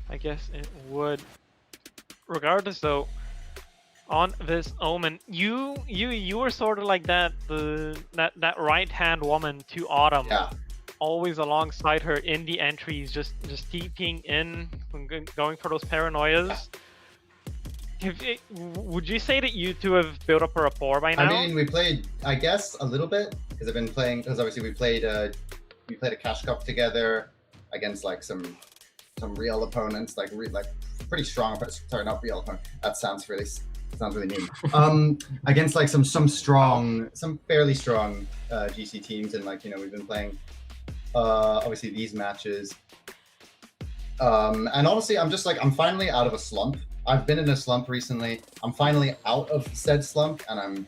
I guess it would. Regardless, though, on this Omen, you were sort of like that right hand woman to Autumn. Yeah. always alongside her in the entries, just TPing in, going for those paranoias. Would you say that you two have built up a rapport by now? I mean, we played, I guess, a little bit because I've been playing. Because obviously we played a cash cup together against like some real opponents, like pretty strong. Sorry, not real opponents. That sounds really mean. Against like some fairly strong GC teams, and like we've been playing obviously these matches. And honestly, I'm finally out of a slump. I've been in a slump recently. I'm finally out of said slump, and I'm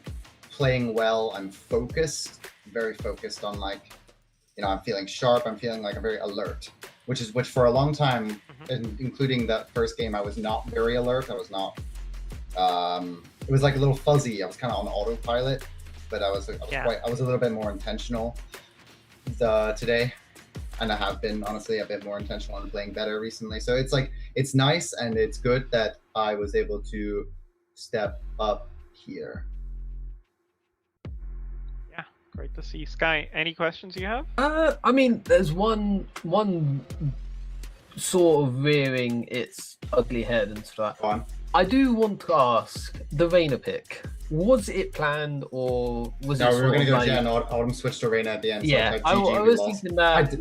playing well. I'm focused, very focused on I'm feeling sharp. I'm feeling like I'm very alert, which for a long time, including that first game, I was not very alert. I was not. It was like a little fuzzy. I was kind of on autopilot, but I was a little bit more intentional today. And I have been honestly a bit more intentional on playing better recently. So it's nice and it's good that I was able to step up here. Yeah, great to see. Sky, any questions you have? I mean, there's one sort of rearing its ugly head and stuff. Go on. I do want to ask the Reyna pick. Was it planned or was it? No, we were going to go Jen. Autumn switched to Reyna at the end. Yeah, so I was thinking that.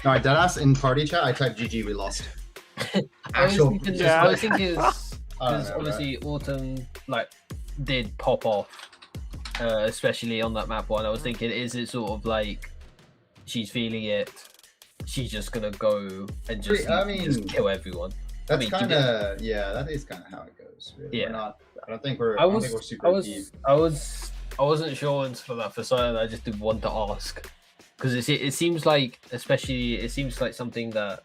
I dead ass in party chat. I typed GG. We lost. I was thinking because obviously right? Autumn did pop off, especially on that map one. I was thinking, is it sort of like she's feeling it? She's just gonna go and just kill everyone. That's kind of that is kind of how it goes. Really. Yeah, I don't think we're super deep. I wasn't sure until that for something I just did want to ask because it seems like something that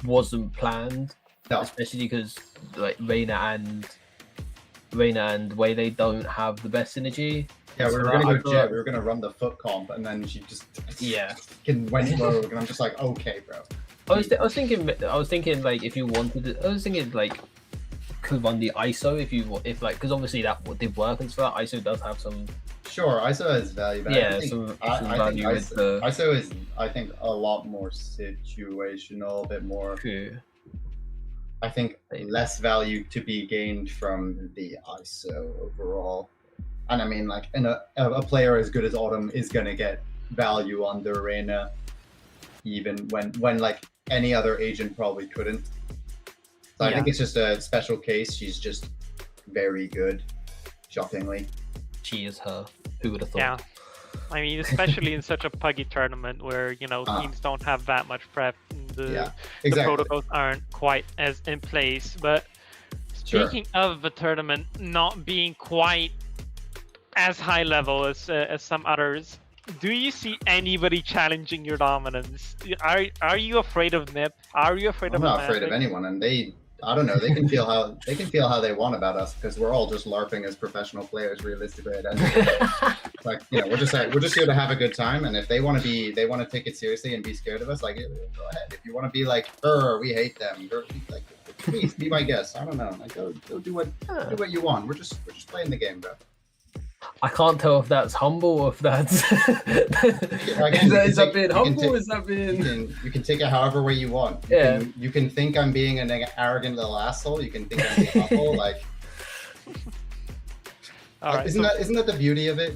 wasn't planned. No. Especially because like Reyna and Way they don't have the best synergy. Yeah, we were gonna go Jet. We were gonna run the foot comp, and then she just went rogue, and I'm just like, okay, bro. I was thinking like if you wanted it, I was thinking like could run the ISO if because obviously that did work and stuff. ISO does have some. Sure, ISO has value, but yeah, I think, some value with the ISO is I think a lot more situational, a bit more. True. I think less value to be gained from the ISO overall, and I mean like a player as good as Autumn is gonna get value on the Reyna, even when like any other agent probably couldn't. So I think it's just a special case. She's just very good, shockingly. She is her. Who would have thought? Yeah. I mean, especially in such a puggy tournament where, teams don't have that much prep. The protocols aren't quite as in place. But speaking of the tournament not being quite as high level as some others, do you see anybody challenging your dominance? Are you afraid of Nip? Are you afraid of? I'm not afraid of anyone, and I don't know. They can feel how they want about us because we're all just LARPing as professional players. Realistically, like we're just here to have a good time. And if they want to take it seriously and be scared of us, like go ahead. If you want to be like, we hate them, like please be my guest. I don't know, like go do what you want. We're just playing the game, bro. I can't tell if that's humble or if that's is that being humble? Is that being? You can take it however way you want. You can think I'm being an arrogant little asshole. You can think I'm being humble. Like, isn't that the beauty of it?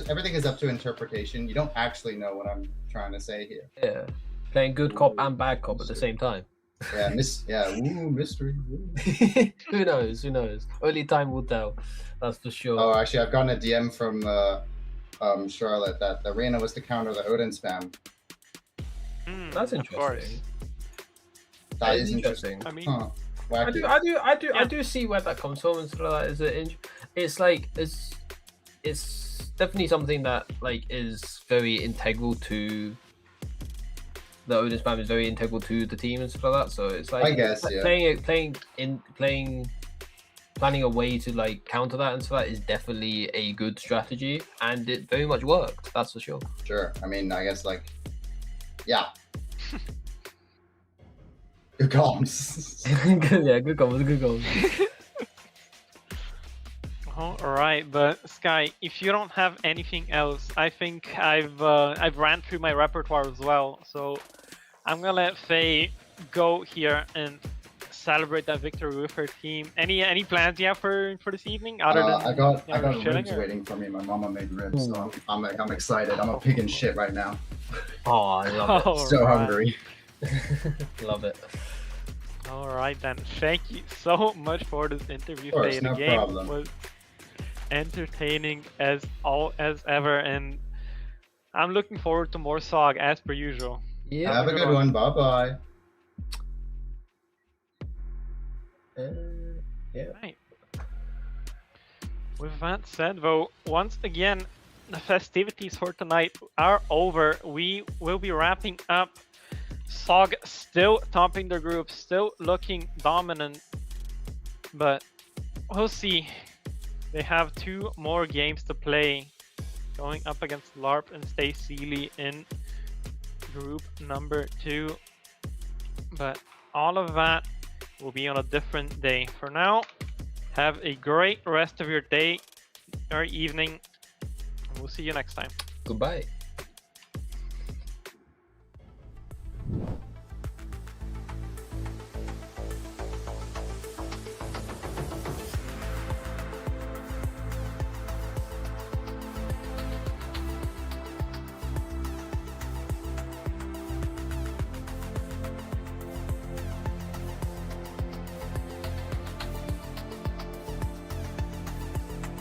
Everything is up to interpretation. You don't actually know what I'm trying to say here. Yeah, playing good cop and bad cop at the same time. Yeah, mystery. Who knows? Only time will tell. That's for sure. Oh, actually, I've gotten a DM from Charlotte that the Reyna was to counter the Odin spam. That's interesting. That is interesting. I mean, I do see where that comes from and stuff like that. It's definitely something that is very integral to. The Odin spam is very integral to the team and stuff like that. So it's I guess planning a way to counter that and stuff like that is definitely a good strategy, and it very much worked. That's for sure. Sure. I mean, I guess yeah. Good comms. Good comms. All right, but Sky, if you don't have anything else, I think I've ran through my repertoire as well. So I'm gonna let Faye go here and celebrate that victory with her team. Any plans you have for this evening? Other than I got chilling, ribs or? waiting for me. My mama made ribs, so I'm excited. I'm a pig in shit right now. Oh, I love All So right. hungry. it. Love it. All right then. Thank you so much for this interview. Of course, Faye. no The game problem. was entertaining as ever, and I'm looking forward to more SOG as per usual. Yeah. Have a good one. Bye bye. Yeah. Right. With that said, though, once again, the festivities for tonight are over. We will be wrapping up. SOG still topping the group, still looking dominant, but we'll see. They have 2 more games to play, going up against LARP and Stay Sealy in group number 2. But all of that will be on a different day. For now, have a great rest of your day or evening. We'll see you next time. Goodbye.